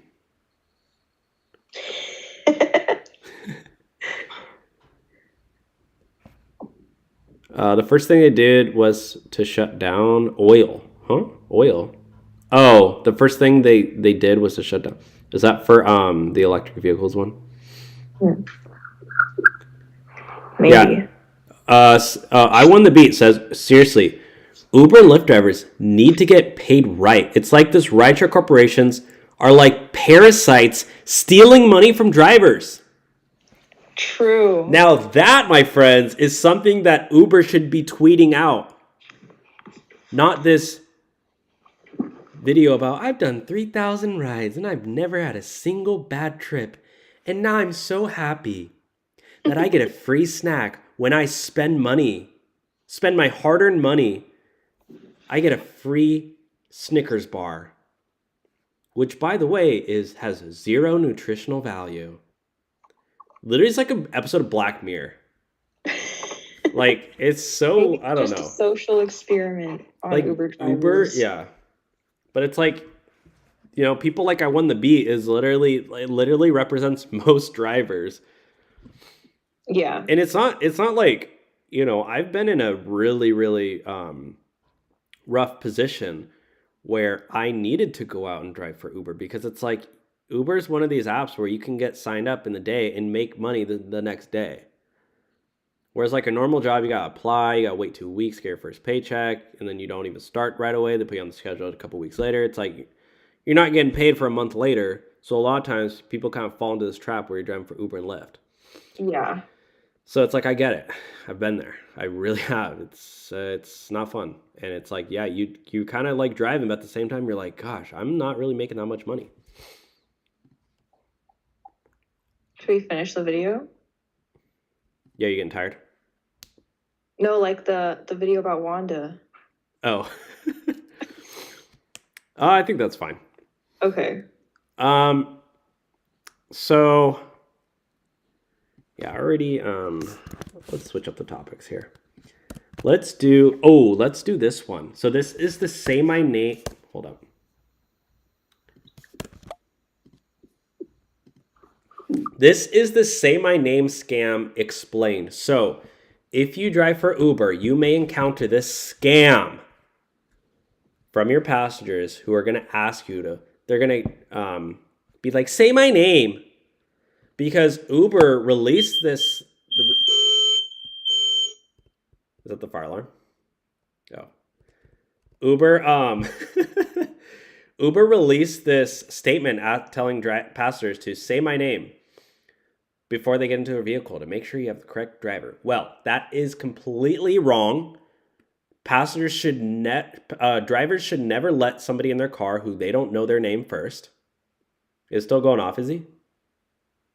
The first thing they did was to shut down oil. Huh? Oil. Oh, the first thing they did was to shut down. Is that for the electric vehicles one? Maybe. Yeah. I Won the Beat says, seriously, Uber and Lyft drivers need to get paid right. It's like this rideshare corporations are like parasites stealing money from drivers. True. Now that, my friends, is something that Uber should be tweeting out. Not this video about, I've done 3,000 rides and I've never had a single bad trip. And now I'm so happy that I get a free snack when I spend money, spend my hard-earned money. I get a free Snickers bar, which, by the way, has zero nutritional value. Literally, it's like an episode of Black Mirror. Like, it's so, I don't know. Just a social experiment on like Uber drivers. Uber, yeah. But it's like, you know, people like I Won the Beat is literally represents most drivers. Yeah. And it's not like, you know, I've been in a really, really rough position where I needed to go out and drive for Uber because it's like Uber is one of these apps where you can get signed up in the day and make money the next day. Whereas like a normal job, you got to apply, you got to wait 2 weeks, get your first paycheck, and then you don't even start right away. They put you on the schedule a couple weeks later. It's like you're not getting paid for a month later. So a lot of times people kind of fall into this trap where you're driving for Uber and Lyft. Yeah. So it's like, I get it. I've been there. I really have. It's not fun. And it's like, yeah, you kind of like driving, but at the same time, you're like, gosh, I'm not really making that much money. Should we finish the video? Yeah, you getting tired? No, like the video about Wanda. Oh. I think that's fine. Okay. So yeah, already let's switch up the topics here. Let's do this one. So this is the Say My Name. Hold up. This is the Say My Name scam explained. So if you drive for Uber, you may encounter this scam from your passengers who are going to ask you to, they're going to be like, say my name. Because Uber released this. Is that the fire alarm? Oh. Uber Uber released this statement telling passengers to say my name before they get into a vehicle to make sure you have the correct driver. Well, that is completely wrong. Passengers drivers should never let somebody in their car who they don't know their name first. Is it still going off, is he?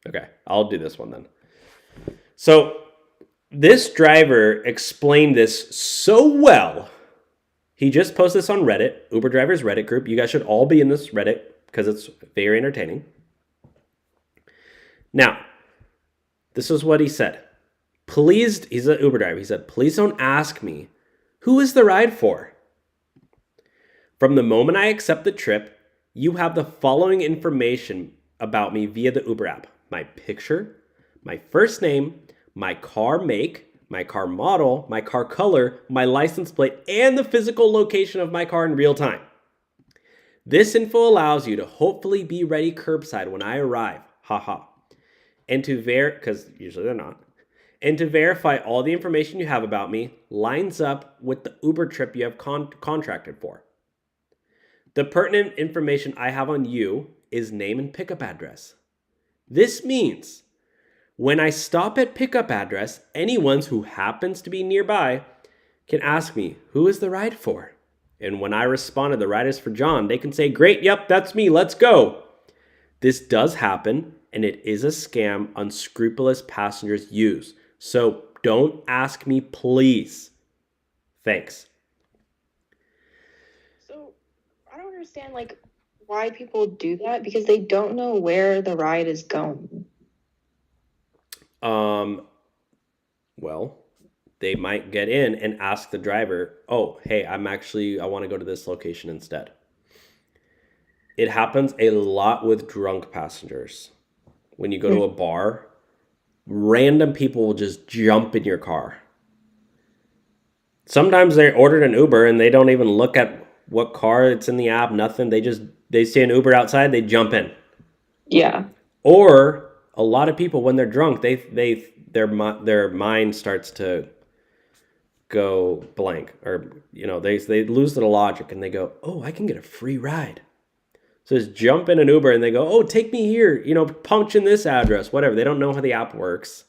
Okay, I'll do this one then. So this driver explained this so well. He just posted this on Reddit, Uber drivers Reddit group. You guys should all be in this Reddit because it's very entertaining. Now, this is what he said. Please, he's an Uber driver. He said, please don't ask me Who is the ride for? From the moment I accept the trip, you have the following information about me via the Uber app. My picture, my first name, my car make, my car model, my car color, my license plate, and the physical location of my car in real time. This info allows you to hopefully be ready curbside when I arrive. Haha. And to because usually they're not. And to verify all the information you have about me lines up with the Uber trip you have contracted for. The pertinent information I have on you is name and pickup address. This means when I stop at pickup address, anyone who happens to be nearby can ask me, who is the ride for? And when I responded, the ride is for John, they can say, great, yep, that's me, let's go. This does happen, and it is a scam unscrupulous passengers use. So don't ask me, please. Thanks. So I don't understand like why people do that because they don't know where the ride is going. Well, they might get in and ask the driver, oh, hey, I want to go to this location instead. It happens a lot with drunk passengers. When you go to a bar, random people will just jump in your car. Sometimes they ordered an Uber and they don't even look at what car it's in the app, nothing. They see an Uber outside, they jump in. Yeah. Or a lot of people when they're drunk, their mind starts to go blank, or they lose the logic and they go, oh, I can get a free ride. So just jump in an Uber and they go, oh, take me here, punch in this address, whatever. They don't know how the app works.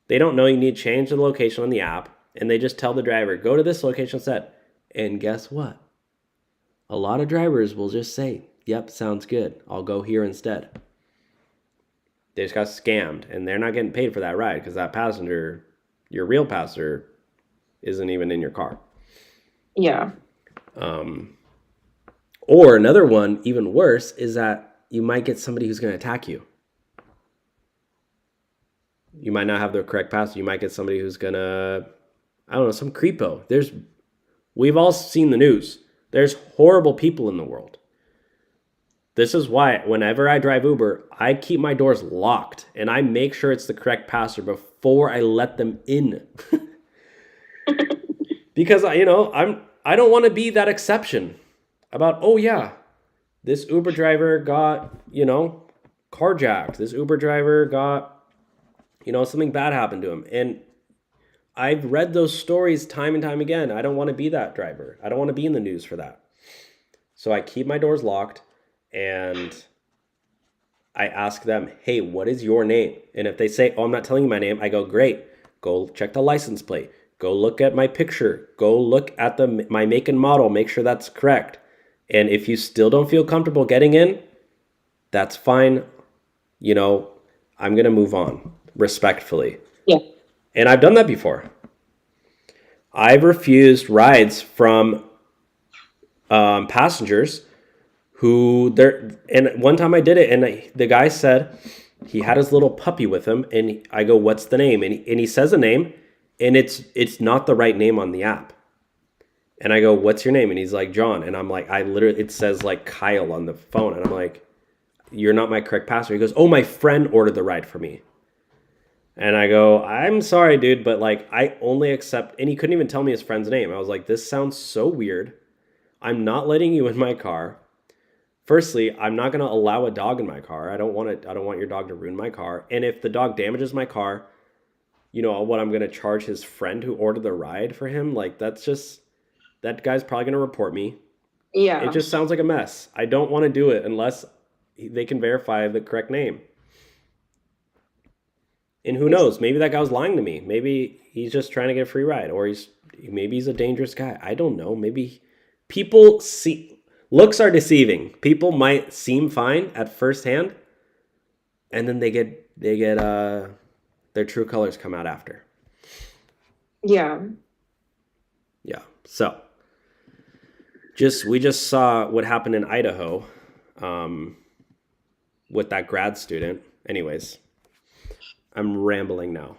They don't know you need to change the location on the app, and they just tell the driver, go to this location instead. And guess what? A lot of drivers will just say, yep, sounds good, I'll go here instead. They just got scammed, and they're not getting paid for that ride because that passenger, your real passenger, isn't even in your car. Yeah. Or another one, even worse, is that you might get somebody who's going to attack you. You might not have the correct passenger. You might get somebody who's going to, I don't know, some creepo. We've all seen the news. There's horrible people in the world. This is why whenever I drive Uber, I keep my doors locked and I make sure it's the correct passenger before I let them in. Because I don't want to be that exception about, oh yeah, this Uber driver got, carjacked. This Uber driver got, something bad happened to him. And I've read those stories time and time again. I don't want to be that driver. I don't want to be in the news for that. So I keep my doors locked and I ask them, hey, what is your name? And if they say, oh, I'm not telling you my name, I go, great. Go check the license plate. Go look at my picture. Go look at my make and model. Make sure that's correct. And if you still don't feel comfortable getting in, that's fine. I'm going to move on respectfully. Yeah. And I've done that before. I've refused rides from passengers and one time I did it, and the guy said he had his little puppy with him, and I go, what's the name? And he says a name, and it's not the right name on the app. And I go, what's your name? And he's like, John. And I'm like, it says like Kyle on the phone. And I'm like, you're not my correct passenger. He goes, oh, my friend ordered the ride for me. And I go, I'm sorry, dude, but like I only accept, and he couldn't even tell me his friend's name. I was like, this sounds so weird. I'm not letting you in my car. Firstly, I'm not going to allow a dog in my car. I don't want your dog to ruin my car. And if the dog damages my car, what, I'm going to charge his friend who ordered the ride for him? Like, that guy's probably going to report me. Yeah. It just sounds like a mess. I don't want to do it unless they can verify the correct name. And who knows? Maybe that guy was lying to me. Maybe he's just trying to get a free ride, or maybe he's a dangerous guy. I don't know. Maybe looks are deceiving. People might seem fine at first hand, and then they get their true colors come out after. Yeah. Yeah. So we just saw what happened in Idaho with that grad student. Anyways, I'm rambling now.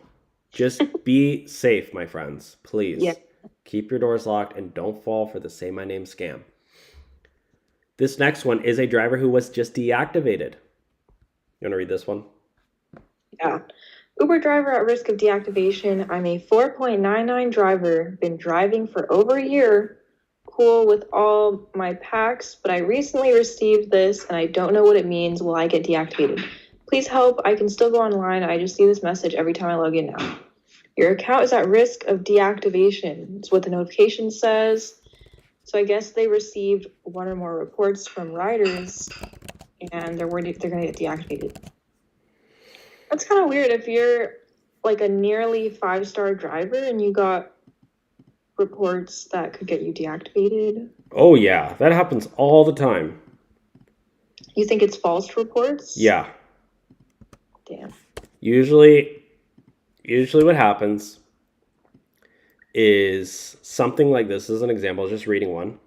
Just be safe, my friends, please. Yeah. Keep your doors locked and don't fall for the say my name scam. This next one is a driver who was just deactivated. You want to read this one? Yeah. Uber driver at risk of deactivation. I'm a 4.99 driver, been driving for over a year. Cool with all my packs, but I recently received this and I don't know what it means. Will I get deactivated? Please help. I can still go online. I just see this message every time I log in now. Your account is at risk of deactivation. It's what the notification says. So I guess they received one or more reports from riders and they're worried they're going to get deactivated. That's kind of weird if you're like a nearly 5-star driver and you got reports that could get you deactivated. Oh, yeah. That happens all the time. You think it's false reports? Yeah. Damn. Usually what happens is something like this. This is an example. I was just reading one.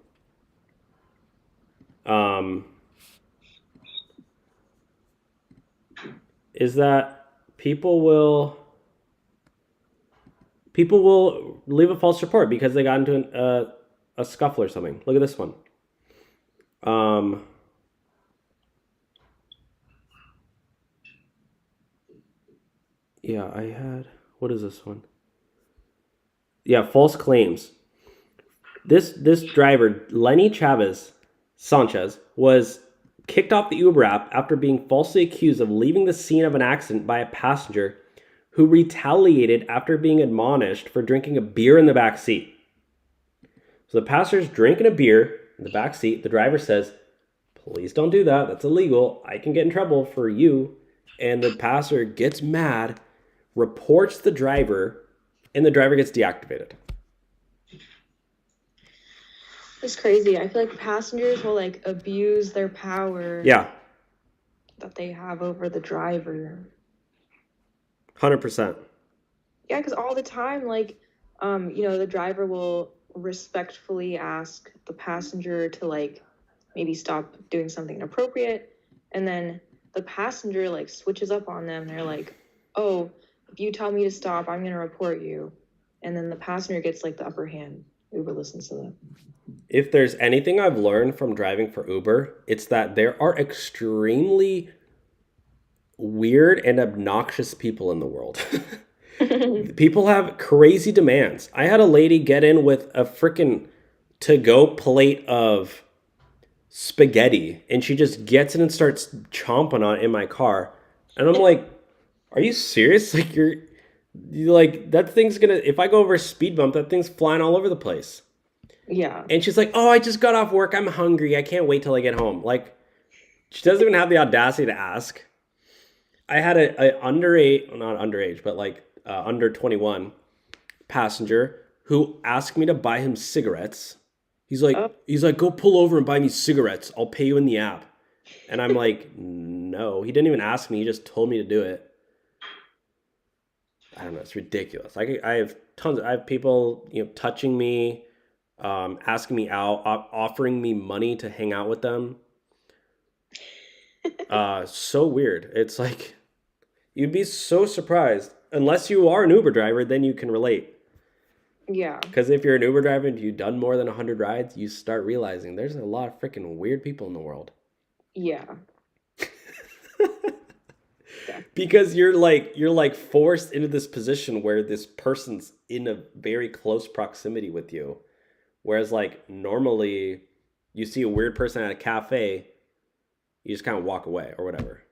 Is that people will leave a false report because they got into a scuffle or something. Look at this one. Yeah, I had, what is this one? Yeah, false claims. This driver, Lenny Sanchez, was kicked off the Uber app after being falsely accused of leaving the scene of an accident by a passenger who retaliated after being admonished for drinking a beer in the back seat. So the passenger's drinking a beer in the back seat. The driver says, please don't do that. That's illegal. I can get in trouble for you. And the passenger gets mad, reports the driver, and the driver gets deactivated. It's crazy. I feel like passengers will like abuse their power. Yeah. That they have over the driver. 100%. Yeah, because all the time, like, the driver will respectfully ask the passenger to like maybe stop doing something inappropriate, and then the passenger like switches up on them. They're like, oh, if you tell me to stop, I'm gonna report you. And then the passenger gets like the upper hand. Uber listens to them. If there's anything I've learned from driving for Uber, it's that there are extremely weird and obnoxious people in the world. People have crazy demands. I had a lady get in with a freaking to-go plate of spaghetti, and she just gets in and starts chomping on it in my car. And I'm like, are you serious? Like, you're like, that thing's gonna, if I go over a speed bump, that thing's flying all over the place. Yeah. And she's like, oh, I just got off work. I'm hungry. I can't wait till I get home. Like, she doesn't even have the audacity to ask. I had a underage, not underage, but like under 21 passenger who asked me to buy him cigarettes. He's like, go pull over and buy me cigarettes. I'll pay you in the app. And I'm like, no. He didn't even ask me. He just told me to do it. I don't know. It's ridiculous. I have people, touching me, asking me out, offering me money to hang out with them. So weird. It's like, you'd be so surprised. Unless you are an Uber driver, then you can relate. Yeah. Because if you're an Uber driver and you've done more than 100 rides, you start realizing there's a lot of freaking weird people in the world. Yeah. Because you're like forced into this position where this person's in a very close proximity with you. Whereas like normally you see a weird person at a cafe, you just kind of walk away or whatever.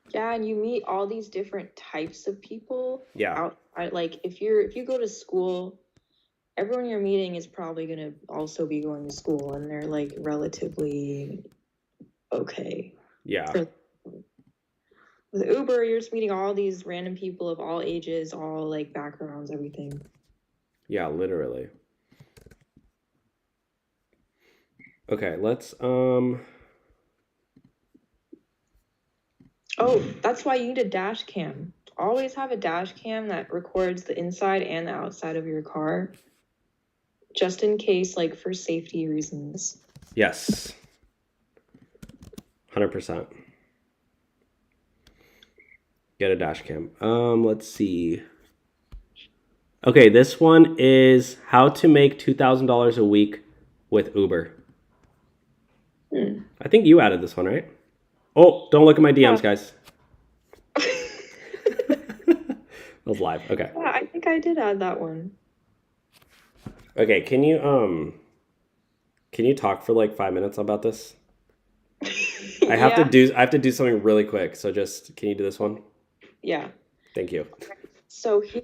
Yeah, and you meet all these different types of people. Yeah. Like if you go to school, everyone you're meeting is probably gonna also be going to school, and they're like relatively okay. Yeah. With Uber, you're just meeting all these random people of all ages, all like backgrounds, everything. Yeah, literally. Okay, let's Oh, that's why you need a dash cam. Always have a dash cam that records the inside and the outside of your car. Just in case, like for safety reasons. Yes. 100%. Get a dash cam. Let's see. Okay, this one is how to make $2,000 a week with Uber. I think you added this one, right? Oh, don't look at my DMs, guys. That was live. Okay. Yeah, I think I did add that one. Okay, can you talk for like 5 minutes about this? I have to do something really quick. So just can you do this one? Yeah. Thank you. So he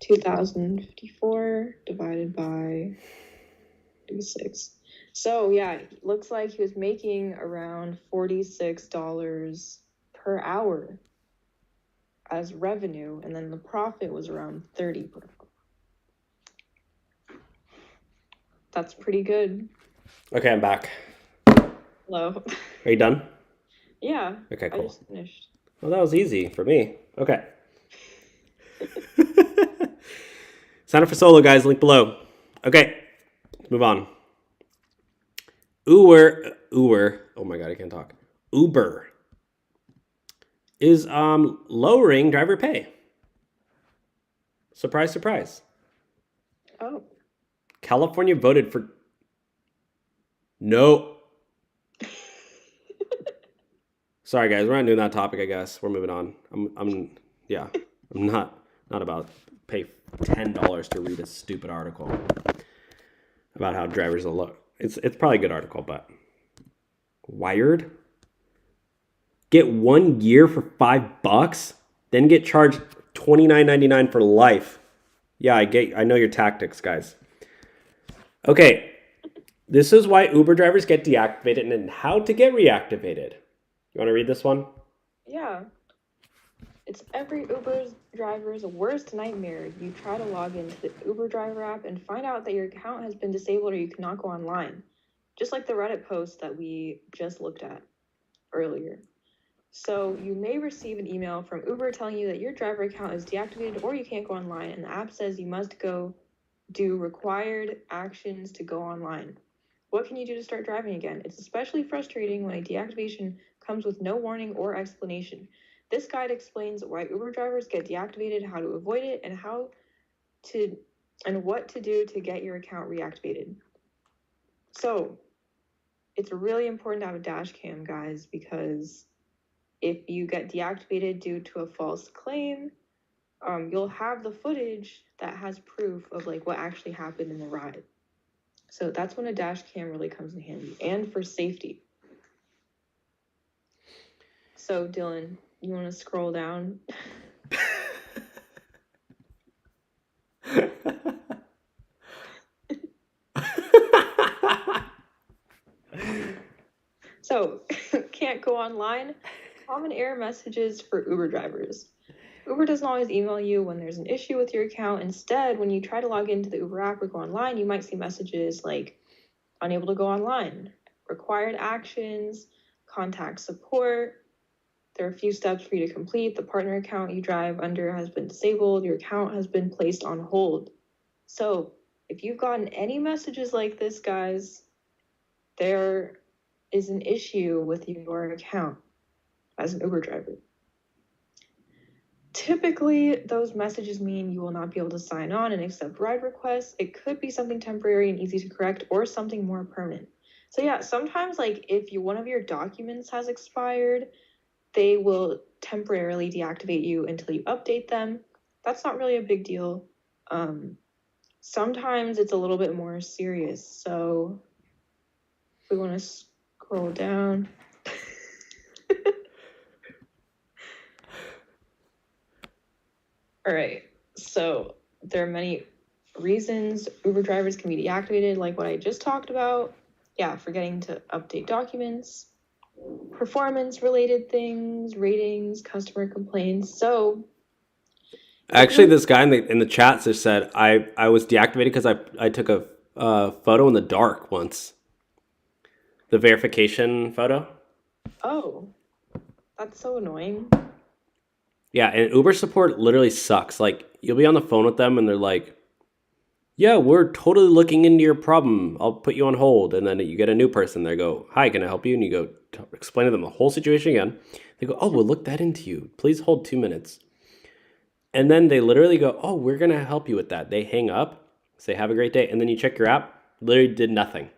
2,054 divided by 36. So yeah, looks like he was making around $46 per hour as revenue, and then the profit was around 30 per hour. That's pretty good. Okay, I'm back. Hello. Are you done? Yeah. Okay, cool. I just finished. Well, that was easy for me. Okay. Sign up for solo, guys. Link below. Okay, let's move on. Uber. Oh my god, I can't talk. Uber is lowering driver pay. Surprise, surprise. Oh. California voted for no. Sorry, guys, we're not doing that topic. I guess we're moving on. I'm not about pay $10 to read a stupid article about how drivers will look. It's probably a good article, but Wired. Get 1 year for $5, then get charged $29.99 for life. Yeah, I know your tactics, guys. Okay, this is why Uber drivers get deactivated and how to get reactivated. You want to read this one? Yeah. It's every Uber driver's worst nightmare. You try to log into the Uber driver app and find out that your account has been disabled or you cannot go online. Just like the Reddit post that we just looked at earlier. So you may receive an email from Uber telling you that your driver account is deactivated or you can't go online, and the app says you must go do required actions to go online. What can you do to start driving again? It's especially frustrating when a deactivation comes with no warning or explanation. This guide explains why Uber drivers get deactivated, how to avoid it, and what to do to get your account reactivated. So it's really important to have a dash cam, guys, because if you get deactivated due to a false claim, you'll have the footage that has proof of like what actually happened in the ride. So that's when a dash cam really comes in handy, and for safety. So Dylan, you want to scroll down? So, can't go online? Common error messages for Uber drivers. Uber doesn't always email you when there's an issue with your account. Instead, when you try to log into the Uber app or go online, you might see messages like unable to go online, required actions, contact support. There are a few steps for you to complete. The partner account you drive under has been disabled. Your account has been placed on hold. So if you've gotten any messages like this, guys, there is an issue with your account as an Uber driver. Typically, those messages mean you will not be able to sign on and accept ride requests. It could be something temporary and easy to correct, or something more permanent. So yeah, sometimes like if one of your documents has expired, they will temporarily deactivate you until you update them. That's not really a big deal. Sometimes it's a little bit more serious. So if we want to scroll down. All right, so there are many reasons Uber drivers can be deactivated, like what I just talked about. Yeah, forgetting to update documents, performance-related things, ratings, customer complaints. So Actually, this guy in the chat just said I was deactivated because I took a photo in the dark once. The verification photo. Oh, that's so annoying. Yeah, and Uber support literally sucks. Like, you'll be on the phone with them and they're like, yeah, we're totally looking into your problem. I'll put you on hold. And then you get a new person. They go, hi, can I help you? And you go explain to them the whole situation again. They go, oh, we'll look that into you. Please hold 2 minutes. And then they literally go, oh, we're going to help you with that. They hang up, say, have a great day. And then you check your app, literally did nothing.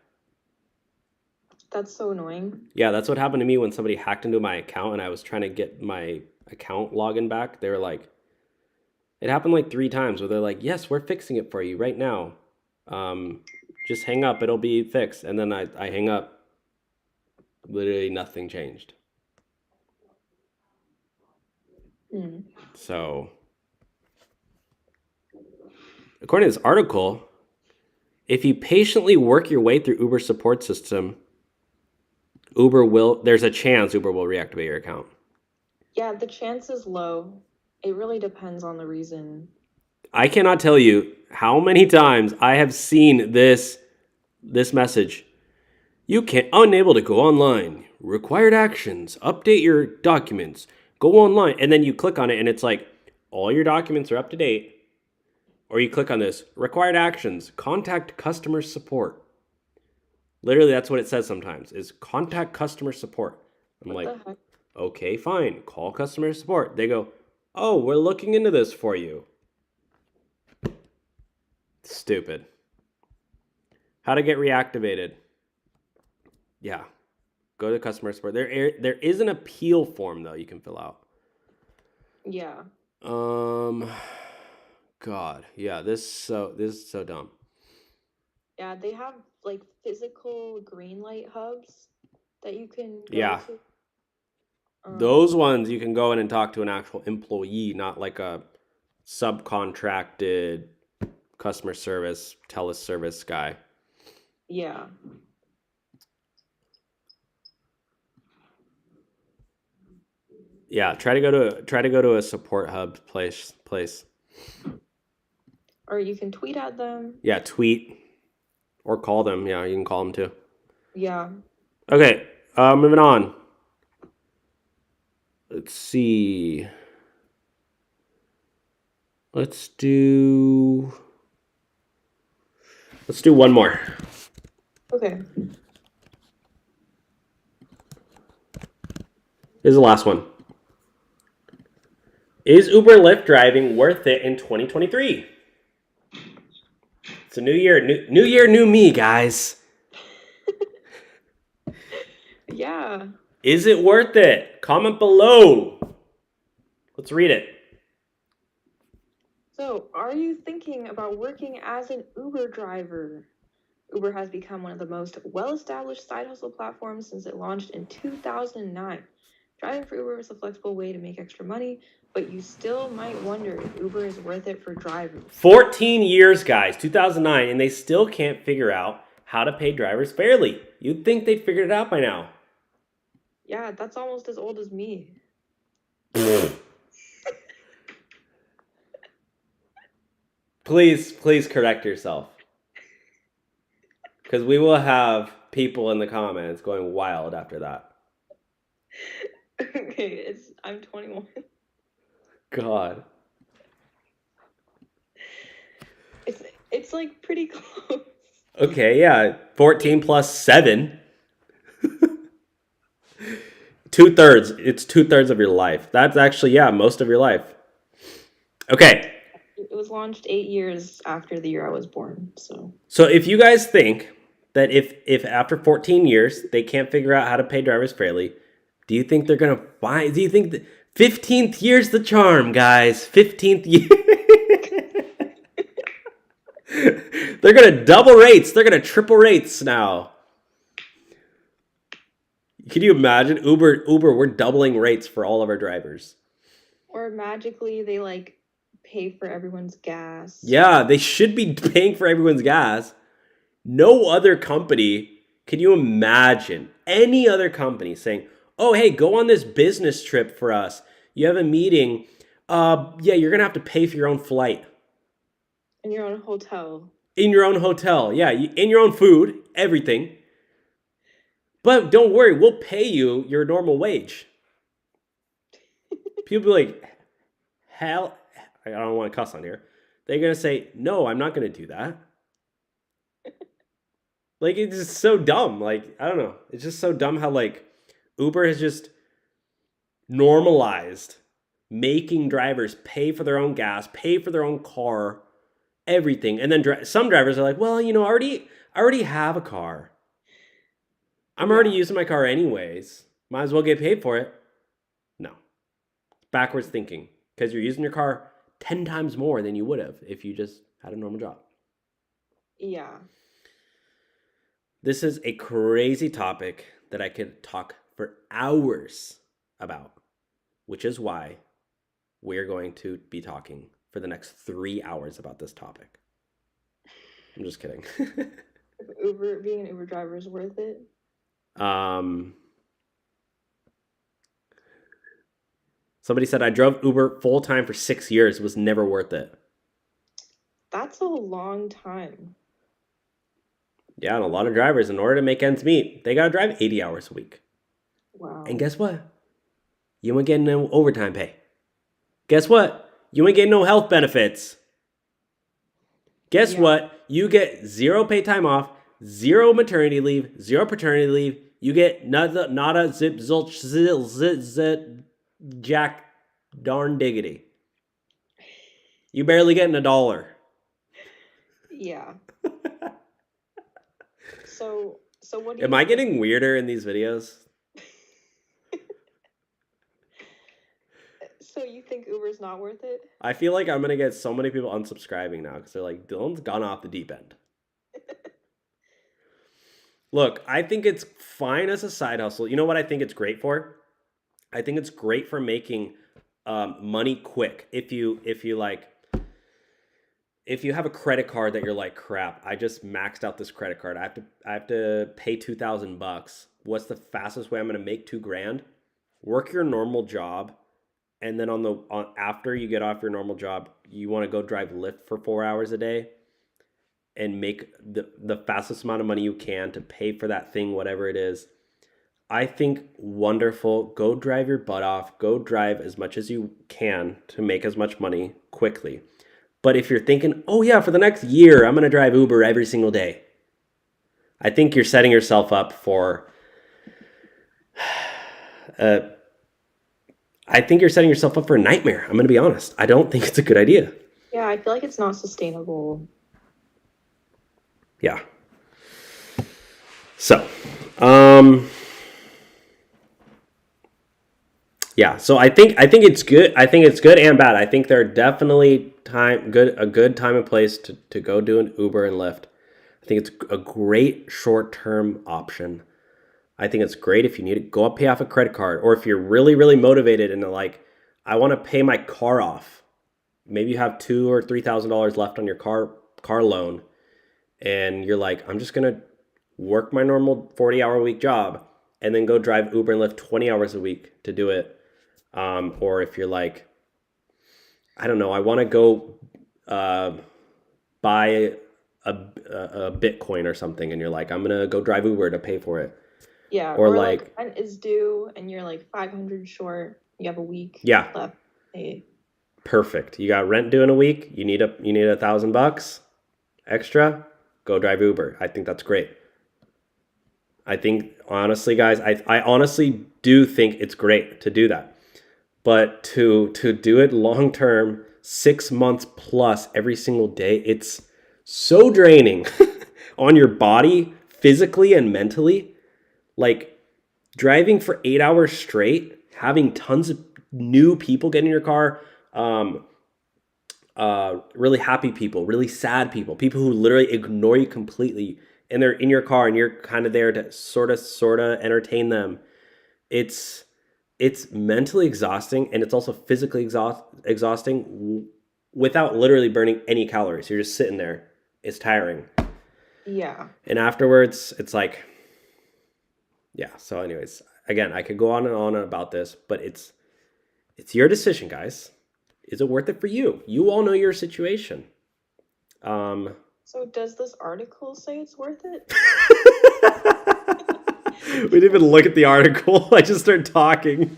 That's so annoying. Yeah, that's what happened to me when somebody hacked into my account and I was trying to get my account login back. They were like, it happened like 3 times where they're like, yes, we're fixing it for you right now. Just hang up, it'll be fixed. And then I hang up. Literally nothing changed. So, according to this article, if you patiently work your way through Uber's support system, there's a chance Uber will reactivate your account. Yeah, the chance is low. It really depends on the reason. I cannot tell you how many times I have seen this message. You can't unable to go online. Required actions. Update your documents. Go online. And then you click on it and it's like, all your documents are up to date. Or you click on this, required actions. Contact customer support. Literally, that's what it says sometimes, is contact customer support. I'm like, okay, fine. Call customer support. They go, oh, we're looking into this for you. Stupid. How to get reactivated. Yeah. Go to customer support. There is an appeal form, though, you can fill out. Yeah. God. Yeah, this is so dumb. Yeah, they have like physical green light hubs that you can go to. Those ones you can go in and talk to an actual employee, not like a subcontracted customer service, teleservice guy. Yeah. Yeah, try to go to a support hub place. Or you can tweet at them. Yeah, tweet or call them. Yeah, you can call them too. Yeah. Okay, moving on. Let's see. Let's do one more. Okay. This is the last one. Is Uber Lyft driving worth it in 2023? It's a new year, new year, new me, guys. Yeah. Is it worth it? Comment below. Let's read it. So, are you thinking about working as an Uber driver? Uber has become one of the most well-established side hustle platforms since it launched in 2009. Driving for Uber is a flexible way to make extra money, but you still might wonder if Uber is worth it for drivers. 14 years, guys, 2009, and they still can't figure out how to pay drivers fairly. You'd think they'd figured it out by now. Yeah, that's almost as old as me. Please correct yourself. Because we will have people in the comments going wild after that. Okay, I'm 21. God. It's like pretty close. Okay, yeah. 14 plus 7. 2/3. It's 2/3 of your life. That's actually, yeah, most of your life. Okay. It was launched 8 years after the year I was born, so. So if you guys think that if after 14 years they can't figure out how to pay drivers fairly, do you think they're gonna find? Do you think the 15th year's the charm, guys? 15th year. They're gonna double rates. They're gonna triple rates now. Can you imagine Uber? We're doubling rates for all of our drivers. Or magically they like pay for everyone's gas. Yeah, they should be paying for everyone's gas. No other company, can you imagine any other company saying, oh, hey, go on this business trip for us. You have a meeting. Yeah, you're going to have to pay for your own flight. In your own hotel. In your own hotel. Yeah, in your own food, everything. But don't worry, we'll pay you your normal wage. People be like, hell, I don't want to cuss on here. They're going to say, no, I'm not going to do that. Like, it's just so dumb. Like, I don't know. It's just so dumb how, like, Uber has just normalized making drivers pay for their own gas, pay for their own car, everything. And then some drivers are like, well, you know, I already have a car. I'm already using my car anyways. Might as well get paid for it. No. Backwards thinking. Because you're using your car 10 times more than you would have if you just had a normal job. Yeah. This is a crazy topic that I could talk for hours about, which is why we're going to be talking for the next 3 hours about this topic. I'm just kidding. Being an Uber driver is worth it? Somebody said I drove Uber full time for 6 years. It was never worth it. That's a long time. Yeah, and a lot of drivers, in order to make ends meet, they gotta drive 80 hours a week. Wow. And guess what? You ain't getting no overtime pay. Guess what? You ain't getting no health benefits. Guess what? You get 0 paid time off, 0 maternity leave, 0 paternity leave. You get nada zip zilch zit jack darn diggity. You barely getting $1. Yeah. So what do Am I getting weirder in these videos? So you think Uber's not worth it? I feel like I'm gonna get so many people unsubscribing now because they're like, Dylan's gone off the deep end. Look, I think it's fine as a side hustle. You know what I think it's great for? I think it's great for making money quick. If you have a credit card that you're like, crap, I just maxed out this credit card. I have to pay $2,000. What's the fastest way I'm gonna make $2,000? Work your normal job, and then after you get off your normal job, you want to go drive Lyft for 4 hours a day and make the fastest amount of money you can to pay for that thing, whatever it is. I think wonderful. Go drive your butt off. Go drive as much as you can to make as much money quickly. But if you're thinking, oh yeah, for the next year, I'm going to drive Uber every single day, I think you're setting yourself up for a nightmare. I'm going to be honest. I don't think it's a good idea. Yeah, I feel like it's not sustainable. Yeah. So, yeah. So I think it's good. I think it's good and bad. I think there are definitely a good time and place to go do an Uber and Lyft. I think it's a great short-term option. I think it's great if you need to go up, pay off a credit card, or if you're really, really motivated and like, I want to pay my car off. Maybe you have $2,000 or $3,000 left on your car loan, and you're like, I'm just gonna work my normal 40-hour-a-week job and then go drive Uber and Lyft 20 hours a week to do it. Or if you're like, I don't know, I want to go buy a Bitcoin or something, and you're like, I'm gonna go drive Uber to pay for it. Yeah, Or or like, like rent is due and you're like 500 short. You have a week yeah, left. Hey. perfect. You got rent due in a week. You need $1,000 extra. Go drive Uber. I think that's great. I think honestly, guys, I honestly do think it's great to do that. But to do it long term, 6 months plus every single day, it's so draining on your body, physically and mentally. Like driving for 8 hours straight, having tons of new people get in your car, really happy people, really sad people, people who literally ignore you completely, and they're in your car and you're kind of there to sort of entertain them. It's mentally exhausting, and it's also physically exhausting without literally burning any calories. You're just sitting there. It's tiring. Yeah. And afterwards, it's like, yeah. So anyways, again, I could go on and on about this, but it's your decision, guys. Is it worth it for you? You all know your situation. So does this article say it's worth it? We didn't even look at the article. I just started talking.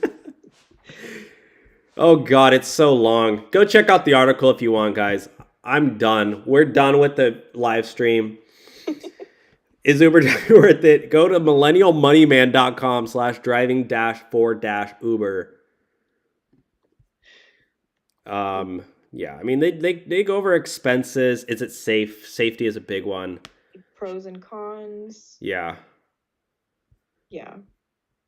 Oh God, it's so long. Go check out the article if you want, guys. I'm done. We're done with the live stream. Is Uber worth it? Go to millennialmoneyman.com/driving-for-Uber. Yeah, I mean, they go over expenses. Is it safe? Safety is a big one. Pros and cons. Yeah. Yeah.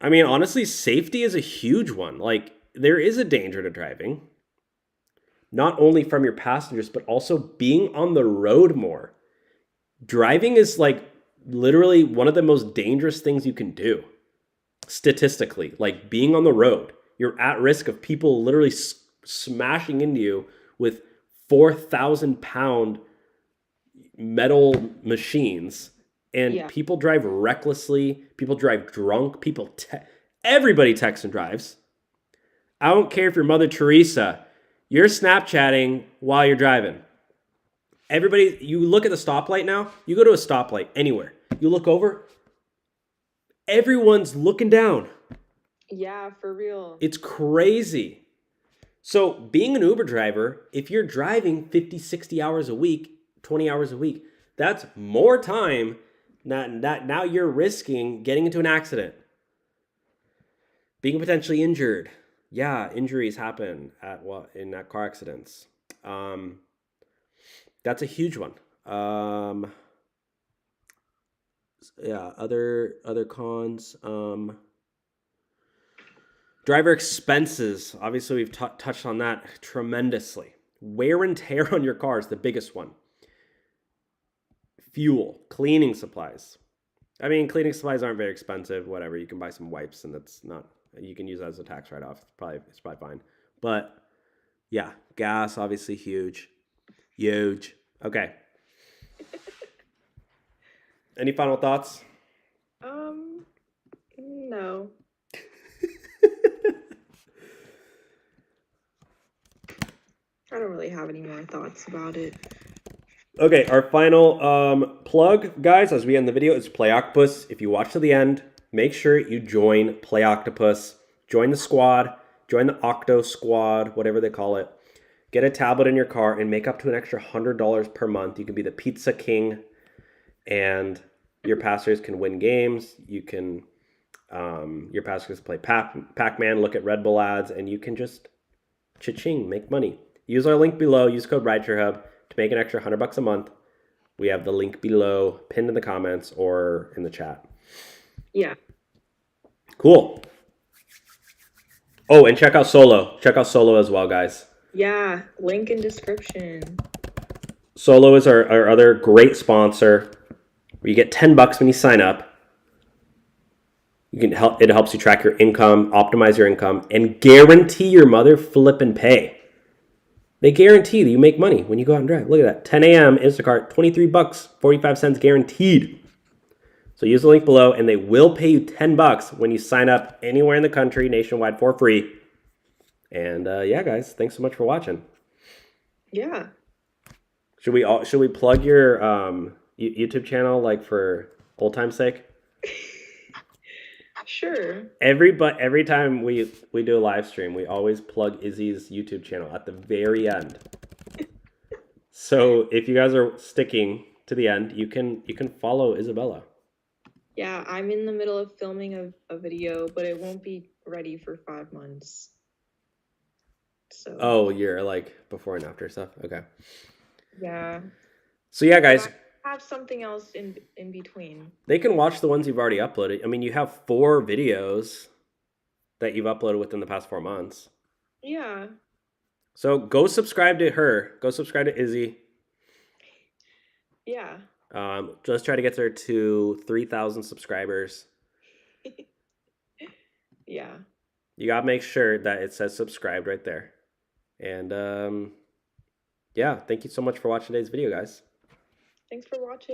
I mean, honestly, safety is a huge one. Like, there is a danger to driving. Not only from your passengers, but also being on the road more. Driving is like literally one of the most dangerous things you can do. Statistically, like being on the road, you're at risk of people literally smashing into you with 4,000-pound metal machines. And people drive recklessly. People drive drunk. Everybody texts and drives. I don't care if you're Mother Teresa. You're Snapchatting while you're driving. Everybody, you look at the stoplight now. You go to a stoplight anywhere. You look over. Everyone's looking down. Yeah, for real. It's crazy. So being an Uber driver, if you're driving 50, 60 hours a week, 20 hours a week, that's more time that now you're risking getting into an accident. Being potentially injured. Yeah, injuries happen in car accidents. That's a huge one. Yeah, other cons. Driver expenses. Obviously, we've touched on that tremendously. Wear and tear on your car is the biggest one. Fuel, cleaning supplies. I mean, cleaning supplies aren't very expensive. Whatever, you can buy some wipes, and that's not. You can use that as a tax write-off. It's probably fine. But yeah, gas obviously huge. Okay. Any final thoughts? No. I don't really have any more thoughts about it. Okay, our final plug, guys, as we end the video, is Play Octopus. If you watch to the end, make sure you join Play Octopus. Join the squad. Join the Octo Squad, whatever they call it. Get a tablet in your car and make up to an extra $100 per month. You can be the pizza king, and your passengers can win games. You can, your passengers play Pac-Man, look at Red Bull ads, and you can just cha-ching, make money. Use our link below. Use code RideshareHub to make an extra $100 a month. We have the link below, pinned in the comments or in the chat. Yeah. Cool. Oh, and check out Solo. Check out Solo as well, guys. Yeah, link in description. Solo is our other great sponsor. Where you get $10 when you sign up. It helps you track your income, optimize your income, and guarantee your mother flippin' pay. They guarantee that you make money when you go out and drive. Look at that. 10 a.m. Instacart, $23, 45 cents guaranteed. So use the link below, and they will pay you $10 when you sign up anywhere in the country, nationwide, for free. And yeah, guys, thanks so much for watching. Yeah. Should we plug your YouTube channel, like, for old time's sake? Sure. Every time we do a live stream, we always plug Izzy's YouTube channel at the very end. So if you guys are sticking to the end, you can follow Isabella. Yeah, I'm in the middle of filming a video, but it won't be ready for 5 months. So. Oh, you're like before and after stuff. Okay. Yeah. So yeah, guys. I have something else in between. They can watch the ones you've already uploaded. I mean, you have 4 videos that you've uploaded within the past 4 months. Yeah. So go subscribe to her. Go subscribe to Izzy. Yeah. Just try to get her to 3,000 subscribers. Yeah. You gotta make sure that it says subscribed right there. And yeah, thank you so much for watching today's video, guys. Thanks for watching.